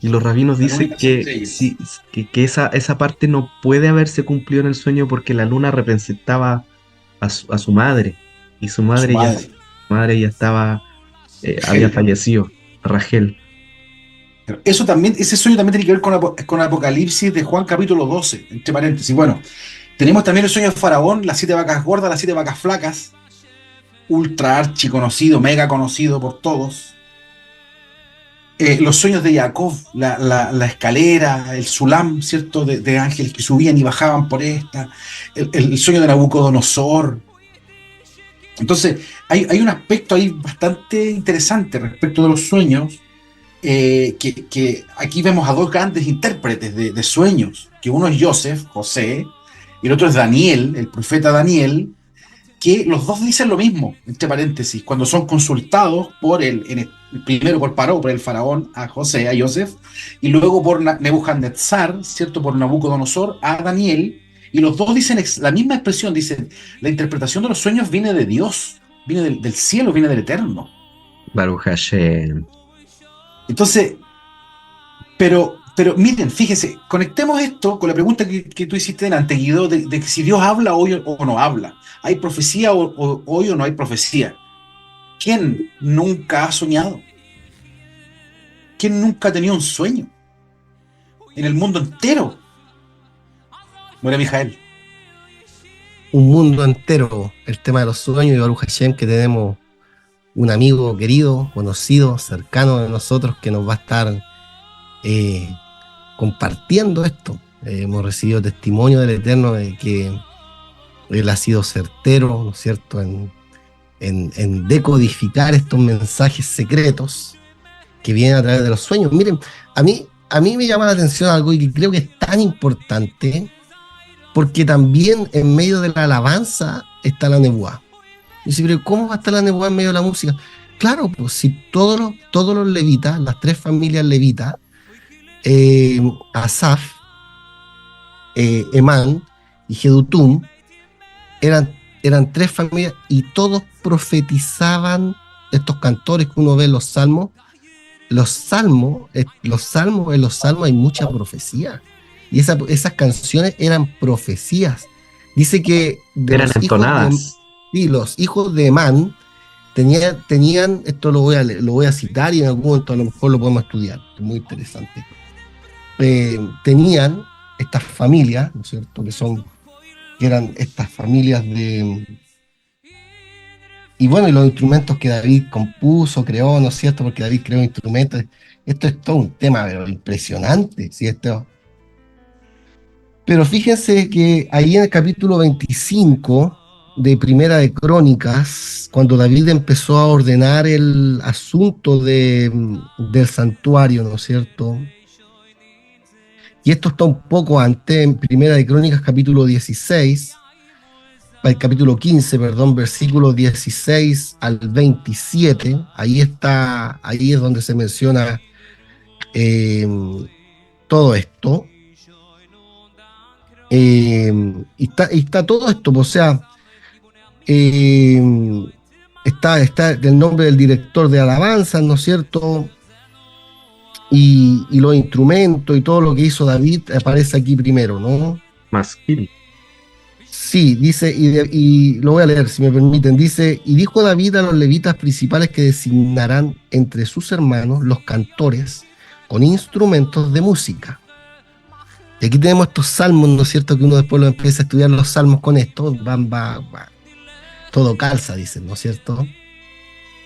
Y los rabinos dicen que esa parte no puede haberse cumplido en el sueño porque la luna representaba a su madre. Y su madre ya estaba, había fallecido, Rachel. Pero eso también, ese sueño también tiene que ver con Apocalipsis de Juan capítulo 12, entre paréntesis. Bueno, tenemos también el sueño de Faraón, las 7 vacas gordas, las 7 vacas flacas, ultra archi conocido, mega conocido por todos. Los sueños de Jacob, la escalera, el sulam, ¿cierto? De ángeles que subían y bajaban por esta, el sueño de Nabucodonosor. Entonces, hay un aspecto ahí bastante interesante respecto de los sueños, que aquí vemos a dos grandes intérpretes de sueños, que uno es José, y el otro es Daniel, el profeta Daniel, que los dos dicen lo mismo, entre paréntesis, cuando son consultados primero por Paró, por el faraón, a Joseph, y luego por Nebuchadnezzar, ¿cierto? Por Nabucodonosor, a Daniel, y los dos dicen la misma expresión, dicen, la interpretación de los sueños viene de Dios, viene del cielo, viene del eterno. Baruch Hashem. Entonces, pero miren, fíjense, conectemos esto con la pregunta que tú hiciste delante, Guido, de si Dios habla hoy o no habla. ¿Hay profecía hoy o no hay profecía? ¿Quién nunca ha soñado? ¿Quién nunca ha tenido un sueño? En el mundo entero. Muere Mijael. Un mundo entero, el tema de los sueños, y Baruch Hashem, que tenemos un amigo querido, conocido, cercano de nosotros, que nos va a estar compartiendo esto. Hemos recibido testimonio del Eterno de que Él ha sido certero, ¿no es cierto?, en decodificar estos mensajes secretos que vienen a través de los sueños. Miren, a mí me llama la atención algo y que creo que es tan importante, porque también en medio de la alabanza está la nebuá. Y dice, pero ¿cómo va a estar la nebuá en medio de la música? Claro, pues si todos los levitas, las 3 familias levitas, Asaf, Emán y Jedutum, eran 3 familias y todos profetizaban. Estos cantores que uno ve en los salmos, en los salmos hay mucha profecía, y esas canciones eran profecías. Dice que eran entonadas. Los hijos de Emán tenían, esto lo voy a citar y en algún momento a lo mejor lo podemos estudiar, es muy interesante. Tenían estas familias, ¿no es cierto?, que eran estas familias y bueno, y los instrumentos que David compuso, creó, ¿no es cierto?, porque David creó instrumentos. Esto es todo un tema, pero impresionante, ¿cierto? Pero fíjense que ahí en el capítulo 25 de Primera de Crónicas, cuando David empezó a ordenar el asunto del santuario, ¿no es cierto?, y esto está un poco antes, en Primera de Crónicas, capítulo 16, el capítulo 15, perdón, versículos 16 al 27, ahí es donde se menciona todo esto. Y está todo esto, o sea, está el nombre del director de alabanza, ¿no es cierto? Y los instrumentos y todo lo que hizo David aparece aquí primero, ¿no? Masquil. Sí, dice, y lo voy a leer, si me permiten. Dice, y dijo David a los levitas principales que designarán entre sus hermanos los cantores con instrumentos de música. Y aquí tenemos estos salmos, ¿no es cierto?, que uno después lo empieza a estudiar los salmos con esto, va, todo calza, dicen, ¿no es cierto?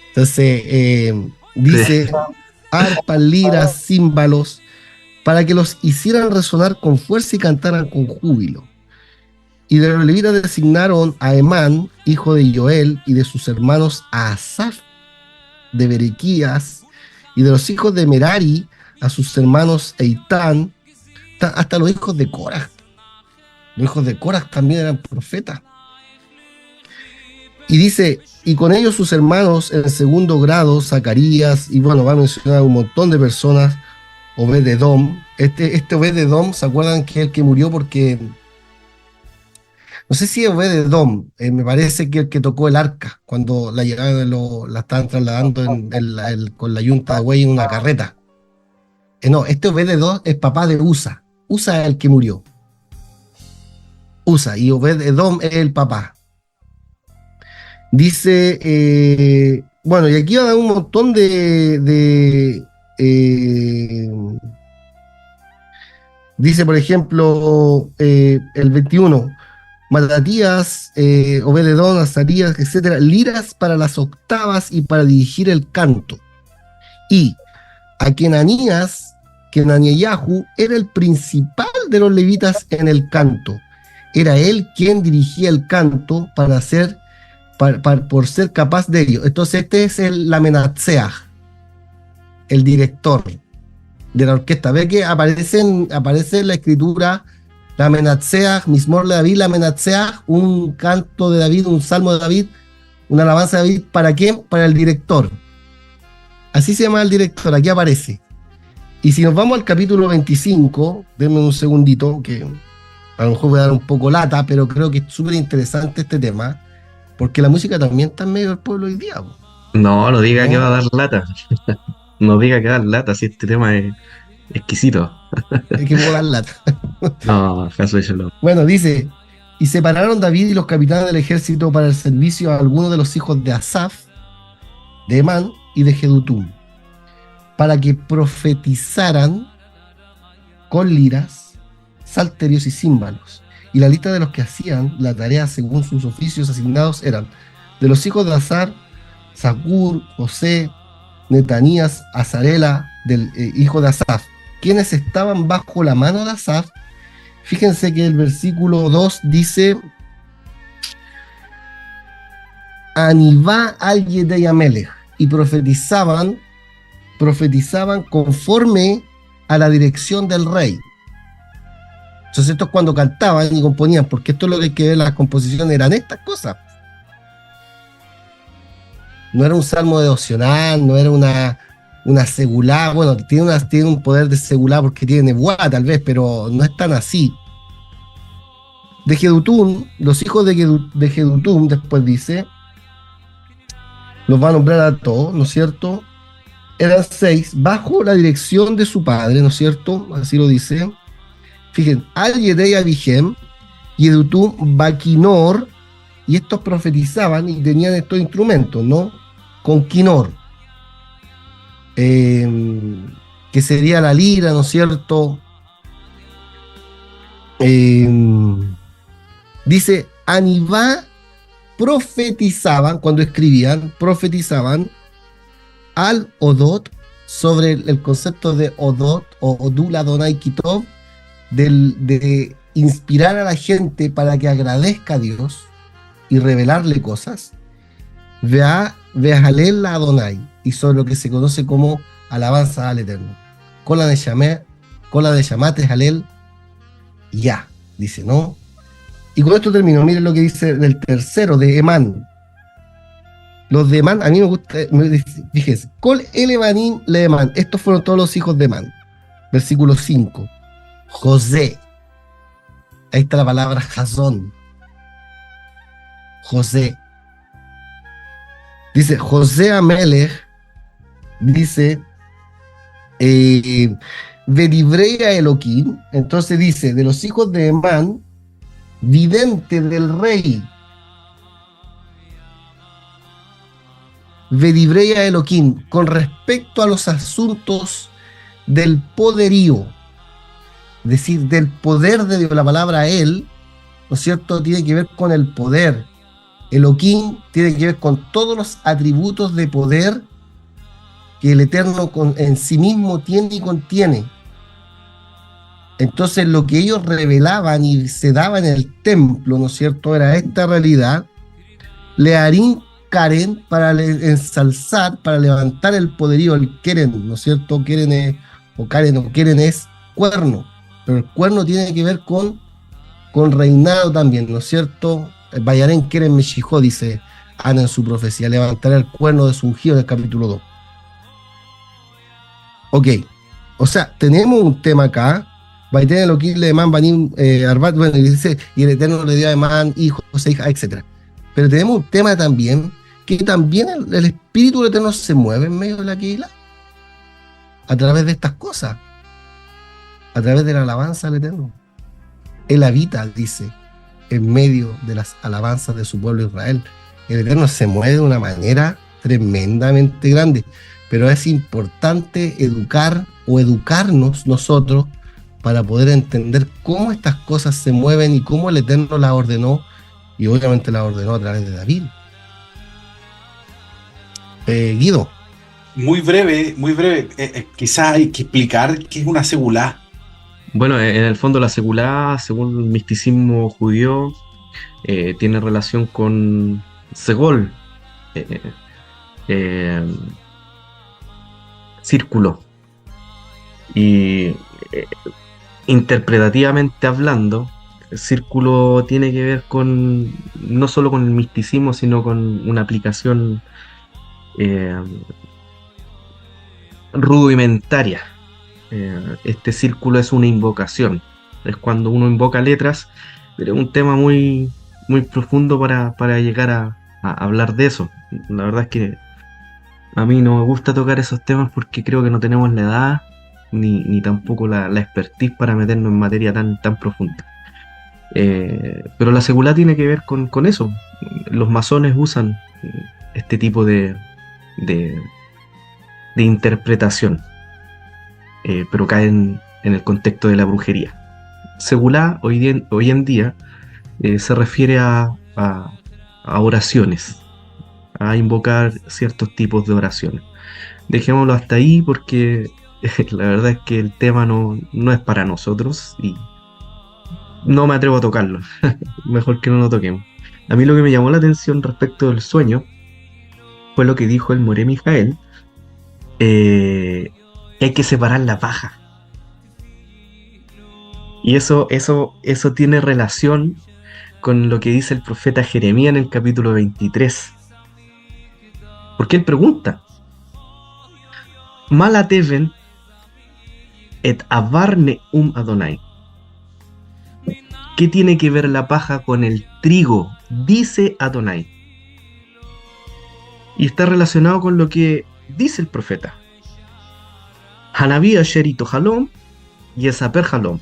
Entonces, dice, arpas, liras, címbalos, para que los hicieran resonar con fuerza y cantaran con júbilo. Y de los levitas designaron a Emán, hijo de Joel, y de sus hermanos a Asaf, de Berequías, y de los hijos de Merari, a sus hermanos Eitán, hasta los hijos de Coraj. Los hijos de Coraj también eran profetas. Y dice, y con ellos sus hermanos en segundo grado, Zacarías, y bueno, va a mencionar un montón de personas, Obed-Edom. Este Obed-Edom, ¿se acuerdan que es el que murió porque... No sé si es Obed-Edom, me parece que el que tocó el arca, cuando la estaban trasladando con la yunta de buey en una carreta. No, este Obed-Edom es papá de Usa. Usa es el que murió. Usa, y Obed-Edom es el papá. Dice, bueno, y aquí va a dar un montón de dice, por ejemplo, el 21, Matatías, Obededón, Azarías, etcétera, liras para las octavas y para dirigir el canto. Y a Kenaniyahu era el principal de los levitas en el canto. Era él quien dirigía el canto por ser capaz de ello. Entonces este es la Menatseach, el director de la orquesta. Ve que aparece en la escritura la Menatseach, Mismor de David, la Menatseach, un canto de David, un salmo de David, una alabanza de David. ¿Para quién? Para el director. Así se llama el director, aquí aparece. Y si nos vamos al capítulo 25, denme un segundito, que a lo mejor voy a dar un poco lata, pero creo que es súper interesante este tema, porque la música también está en medio del pueblo hoy día. No diga que va a dar lata. No diga que va a dar lata, si este tema es exquisito. Hay que dar lata. No, caso de Shalom. Bueno, dice, y separaron David y los capitanes del ejército para el servicio a algunos de los hijos de Asaf, de Emán y de Jedutum, para que profetizaran con liras, salterios y címbalos. Y la lista de los que hacían la tarea según sus oficios asignados eran: de los hijos de Azar, Zacur, José, Netanías, Azarela, del hijo de Asaf, quienes estaban bajo la mano de Asaf. Fíjense que el versículo 2 dice: Anivá al Yedei Amelech, y profetizaban conforme a la dirección del rey. Entonces esto es cuando cantaban y componían, porque esto es lo que hay que ver, las composiciones eran estas cosas. No era un salmo devocional, no era una segulá. Bueno, tiene un poder de segulá porque tiene nebuá tal vez, pero no es tan así. De Jedutum, los hijos de Jedutum, después dice, los va a nombrar a todos, ¿no es cierto? Eran 6, bajo la dirección de su padre, ¿no es cierto? Así lo dice. Fíjense, Al Yedei Abijem, Yedutum, Baquinor, y estos profetizaban y tenían estos instrumentos, ¿no? Con quinor, que sería la lira, ¿no es cierto? Dice, Anivá profetizaban, cuando escribían, profetizaban al Odot, sobre el concepto de Odot o Odul Adonai Kitov, de inspirar a la gente para que agradezca a Dios y revelarle cosas. Vejalel la Adonai, y sobre lo que se conoce como alabanza al Eterno. Cola de Shamate Jalel, ya, dice, ¿no? Y con esto termino. Miren lo que dice del tercero, de Emán. Los de Emán, a mí me gusta, fíjense, Col Elevanim le Emán, estos fueron todos los hijos de Emán. Versículo 5. José, ahí está la palabra Jazón. José. Dice, José Amelech, dice, Vedibreia Elohim, entonces dice, de los hijos de Emán, vidente del rey, Vedibreia Elohim, con respecto a los asuntos del poderío, es decir, del poder de Dios. La palabra él, ¿no es cierto?, tiene que ver con el poder. Elohim tiene que ver con todos los atributos de poder que el Eterno en sí mismo tiene y contiene. Entonces lo que ellos revelaban y se daban en el templo, ¿no es cierto?, era esta realidad. Learín Karen, para ensalzar, para levantar el poderío, el Keren, ¿no es cierto? Keren es, o Karen o Keren es cuerno, pero el cuerno tiene que ver con reinado también, ¿no es cierto? Bayarén Keren Meshijó, dice Ana en su profecía, levantará el cuerno de su ungido en el capítulo 2. Ok, o sea, tenemos un tema acá. Baitén lo que le Emán, Banim, Arbat, bueno, y dice, y el Eterno le dio a Emán, hijos, hijas, etc. Pero tenemos un tema también, que también el Espíritu del Eterno se mueve en medio de la Keilah, a través de estas cosas, a través de la alabanza al Eterno. Él habita, dice, en medio de las alabanzas de su pueblo Israel. El Eterno se mueve de una manera tremendamente grande. pero es importante educar o educarnos nosotros para poder entender cómo estas cosas se mueven y cómo el Eterno las ordenó, y obviamente las ordenó a través de David. Guido. Muy breve, muy breve. Quizás hay que explicar qué es una segulá. Bueno, en el fondo la segulá, según el misticismo judío, tiene relación con segol, eh, eh, círculo. Y interpretativamente hablando, el círculo tiene que ver con no solo con el misticismo, sino con una aplicación eh, rudimentaria. Este círculo es una invocación, es cuando uno invoca letras, pero es un tema muy, muy profundo para llegar a hablar de eso. La verdad es que a mí no me gusta tocar esos temas porque creo que no tenemos la edad ni tampoco la expertise para meternos en materia tan profunda. Pero la segulá tiene que ver con eso. Los masones usan este tipo de interpretación, pero caen en el contexto de la brujería. Segulá hoy en día se refiere a oraciones, a invocar ciertos tipos de oraciones. Dejémoslo hasta ahí porque la verdad es que el tema no es para nosotros y no me atrevo a tocarlo. Mejor que no lo toquemos. A mí lo que me llamó la atención respecto del sueño fue lo que dijo el Moré Mijael, que hay que separar la paja. Y eso tiene relación con lo que dice el profeta Jeremías en el capítulo 23. Porque él pregunta: Malateven et avar neum Adonai. ¿Qué tiene que ver la paja con el trigo? Dice Adonai. Y está relacionado con lo que dice el profeta. Hanabí Asherito Halom y Esaper Halom.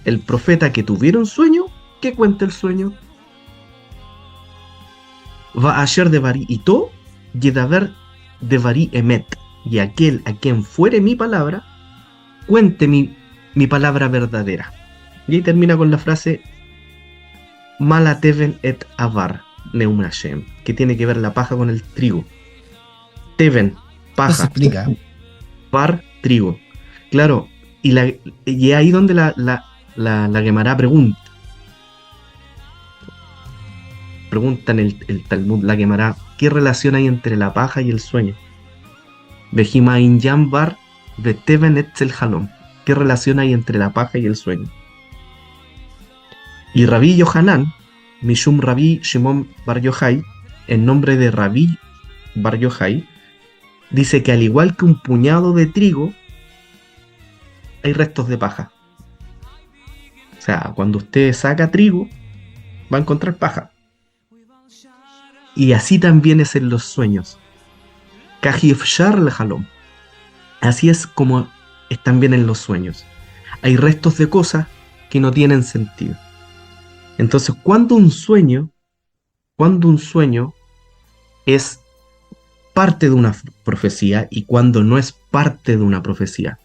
El profeta que tuviera un sueño, que cuente el sueño. Va Asher de Vari Ito, Yedaber de Vari Emet. Y aquel a quien fuere mi palabra, cuente mi palabra verdadera. Y ahí termina con la frase Malateven et avar neum Hashem, que tiene que ver la paja con el trigo. Teven, paja. Eso explica. Var, trigo. Claro, y ahí donde la Gemara pregunta. Pregunta en el Talmud, la Gemara, ¿qué relación hay entre la paja y el sueño? Vejima in yam bar veteven etzel halom. ¿Qué relación hay entre la paja y el sueño? Y Rabí Yohanan, Mishum Rabí Shimon Bar Yochai, en nombre de Rabí Bar Yochai, dice que al igual que un puñado de trigo, hay restos de paja. O sea, cuando usted saca trigo, va a encontrar paja. Y así también es en los sueños. Kajifshar el halom. Así es como es también en los sueños. Hay restos de cosas que no tienen sentido. Entonces, cuando un sueño es parte de una profecía y cuando no es parte de una profecía.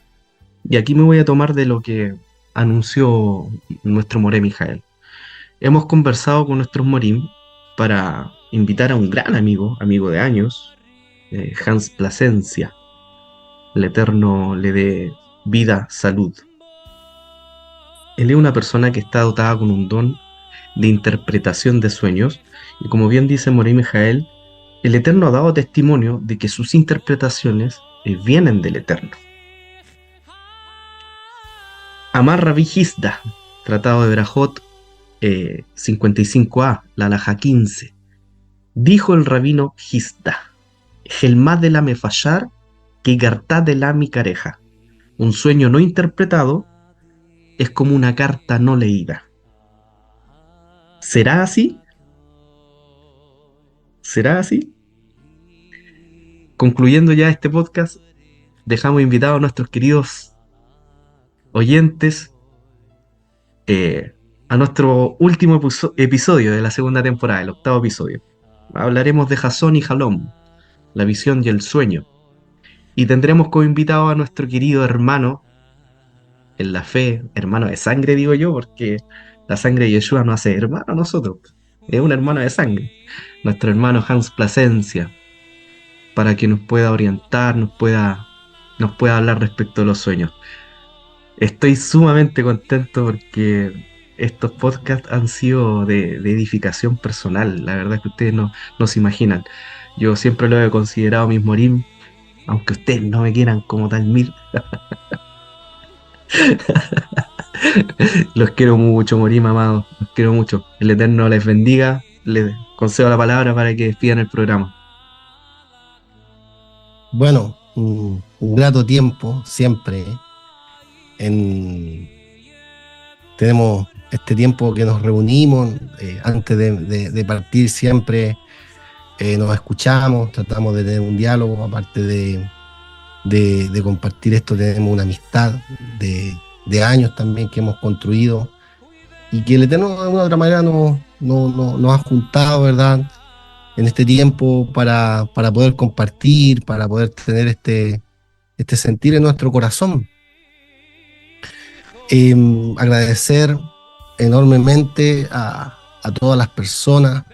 Y aquí me voy a tomar de lo que anunció nuestro Moré Mijael. Hemos conversado con nuestros Morim para invitar a un gran amigo de años, Hans Plasencia. El Eterno le dé vida, salud. Él es una persona que está dotada con un don de interpretación de sueños, y como bien dice Moré Mijael, el Eterno ha dado testimonio de que sus interpretaciones vienen del Eterno. Amar Rabí Hizda, Tratado de Berajot 55a, la alajá 15. Dijo el rabino Hizda: Gelmá de la mefashar, que gartá de la micareja. Un sueño no interpretado es como una carta no leída. ¿Será así? ¿Será así? Concluyendo ya este podcast, dejamos invitados a nuestros queridos oyentes a nuestro último episodio de la segunda temporada, el 8º episodio. Hablaremos de Jasón y Jalom, la visión y el sueño. Y tendremos como invitado a nuestro querido hermano en la fe, hermano de sangre, digo yo, porque la sangre de Yeshua no hace hermano a nosotros, es un hermano de sangre. Nuestro hermano Hans Plasencia, para que nos pueda orientar, nos pueda hablar respecto a los sueños. Estoy sumamente contento porque estos podcasts han sido de edificación personal. La verdad es que ustedes no se imaginan. Yo siempre lo he considerado mis morim, aunque ustedes no me quieran como tal mil. Los quiero mucho, morim amados. Los quiero mucho. El Eterno les bendiga. Les concedo la palabra para que despidan el programa. Bueno, un grato tiempo siempre. Tenemos este tiempo que nos reunimos, antes de partir siempre nos escuchamos, tratamos de tener un diálogo, aparte de compartir esto, tenemos una amistad de años también que hemos construido y que el Eterno de una u otra manera nos ha juntado, ¿verdad?, en este tiempo para poder compartir, para poder tener este sentir en nuestro corazón. Agradecer enormemente a todas las personas,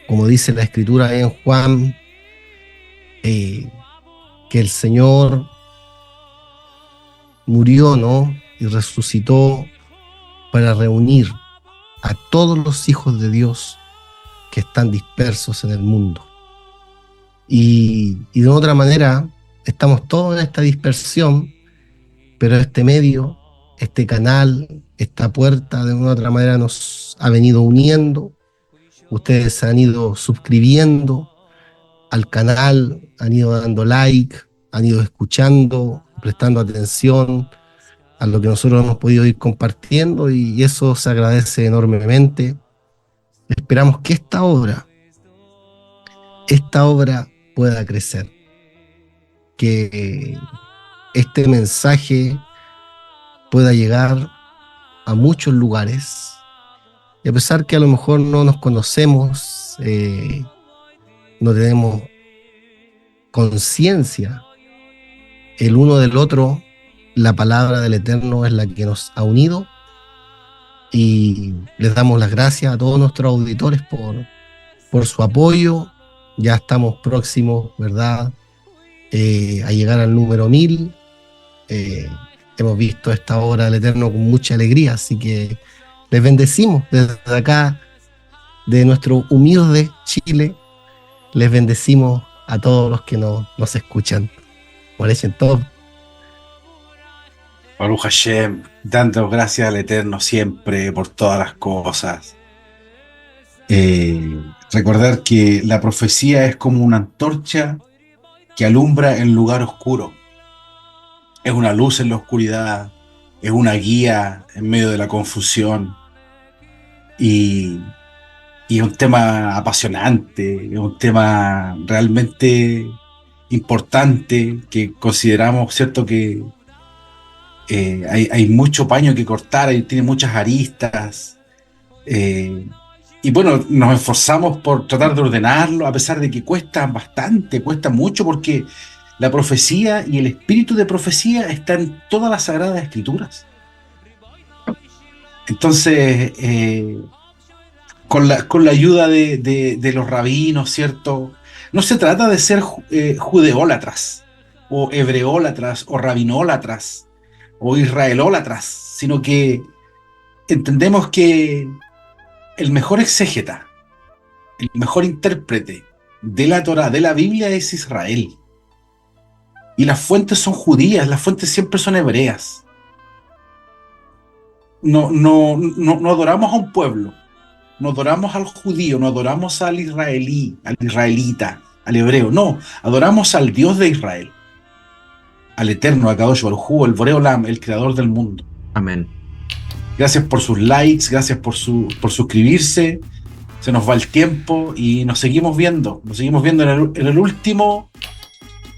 como dice la escritura en Juan, que el Señor murió, ¿no?, y resucitó para reunir a todos los hijos de Dios que están dispersos en el mundo. Y de otra manera, estamos todos en esta dispersión, pero este medio, este canal, esta puerta, de una u otra manera nos ha venido uniendo. Ustedes se han ido suscribiendo al canal, han ido dando like, han ido escuchando, prestando atención a lo que nosotros hemos podido ir compartiendo, y eso se agradece enormemente. Esperamos que esta obra pueda crecer, que este mensaje pueda llegar a muchos lugares, y a pesar que a lo mejor no nos conocemos, no tenemos conciencia el uno del otro, la palabra del Eterno es la que nos ha unido, y les damos las gracias a todos nuestros auditores por su apoyo. Ya estamos próximos, ¿verdad?, a llegar al número 1000. Hemos visto esta obra del Eterno con mucha alegría, así que les bendecimos desde acá, de nuestro humilde Chile. Les bendecimos a todos los que nos escuchan. Morechen Tov. Baruch Hashem, dando gracias al Eterno siempre por todas las cosas. Recordar que la profecía es como una antorcha que alumbra en lugar oscuro. Es una luz en la oscuridad, es una guía en medio de la confusión. Y es un tema apasionante, es un tema realmente importante que consideramos, ¿cierto?, que hay mucho paño que cortar, tiene muchas aristas. Y bueno, nos esforzamos por tratar de ordenarlo, a pesar de que cuesta bastante, cuesta mucho, porque la profecía y el espíritu de profecía está en todas las Sagradas Escrituras. Entonces, con la ayuda de los rabinos, ¿cierto? No se trata de ser judeólatras, o hebreólatras, o rabinólatras, o israelólatras, sino que entendemos que el mejor exégeta, el mejor intérprete de la Torá, de la Biblia, es Israel. Y las fuentes son judías, las fuentes siempre son hebreas. No adoramos a un pueblo, no adoramos al judío, no adoramos al israelí, al israelita, al hebreo. No, adoramos al Dios de Israel, al Eterno, a Kadosh Baruj Hu, el Borei Olam, el creador del mundo. Amén. Gracias por sus likes, gracias por suscribirse. Se nos va el tiempo y nos seguimos viendo. Nos seguimos viendo en el último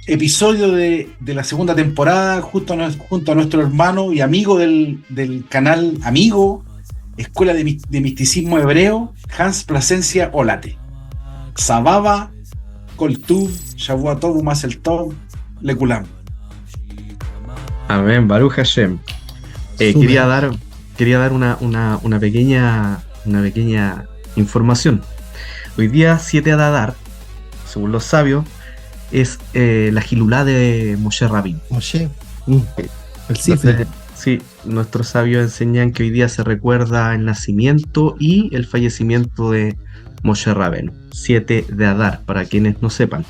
episodio de la segunda temporada, junto a nuestro hermano y amigo del canal, amigo, Escuela de Misticismo Hebreo, Hans Plasencia Olate. Sababa, Kol Tuv, Shavua Tov, Mazel Tov. Lekulam. Amén, Baruch Hashem. Quería dar una pequeña información. Hoy día 7 de Adar, según los sabios, es la Gilulá de Moshe Rabin. Moshe, el cifre. Entonces, sí, nuestros sabios enseñan que hoy día se recuerda el nacimiento y el fallecimiento de Moshe Rabbeinu, 7 de Adar, para quienes no sepan.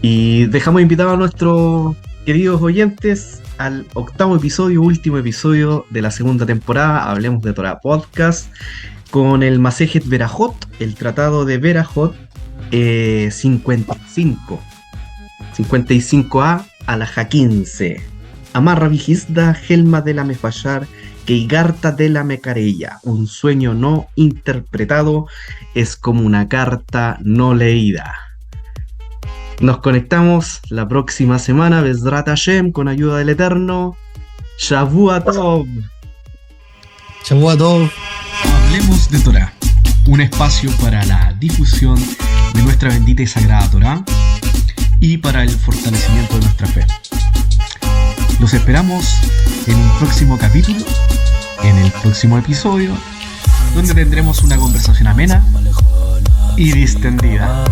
Y dejamos invitados a nuestros queridos oyentes al 8º episodio, último episodio de la segunda temporada, Hablemos de Torah Podcast, con el Masejet Berajot, el tratado de Berajot 55a Alajá 15. Amarra Vigizda, Helma de la Mefashar, Keigarta de la Mecareya. Un sueño no interpretado es como una carta no leída. Nos conectamos la próxima semana, Bezrat Hashem, con ayuda del Eterno. Shavua Tov. Shavua Tov. Hablemos de Torah, un espacio para la difusión de nuestra bendita y sagrada Torah y para el fortalecimiento de nuestra fe. Los esperamos en un próximo capítulo, en el próximo episodio, donde tendremos una conversación amena y distendida.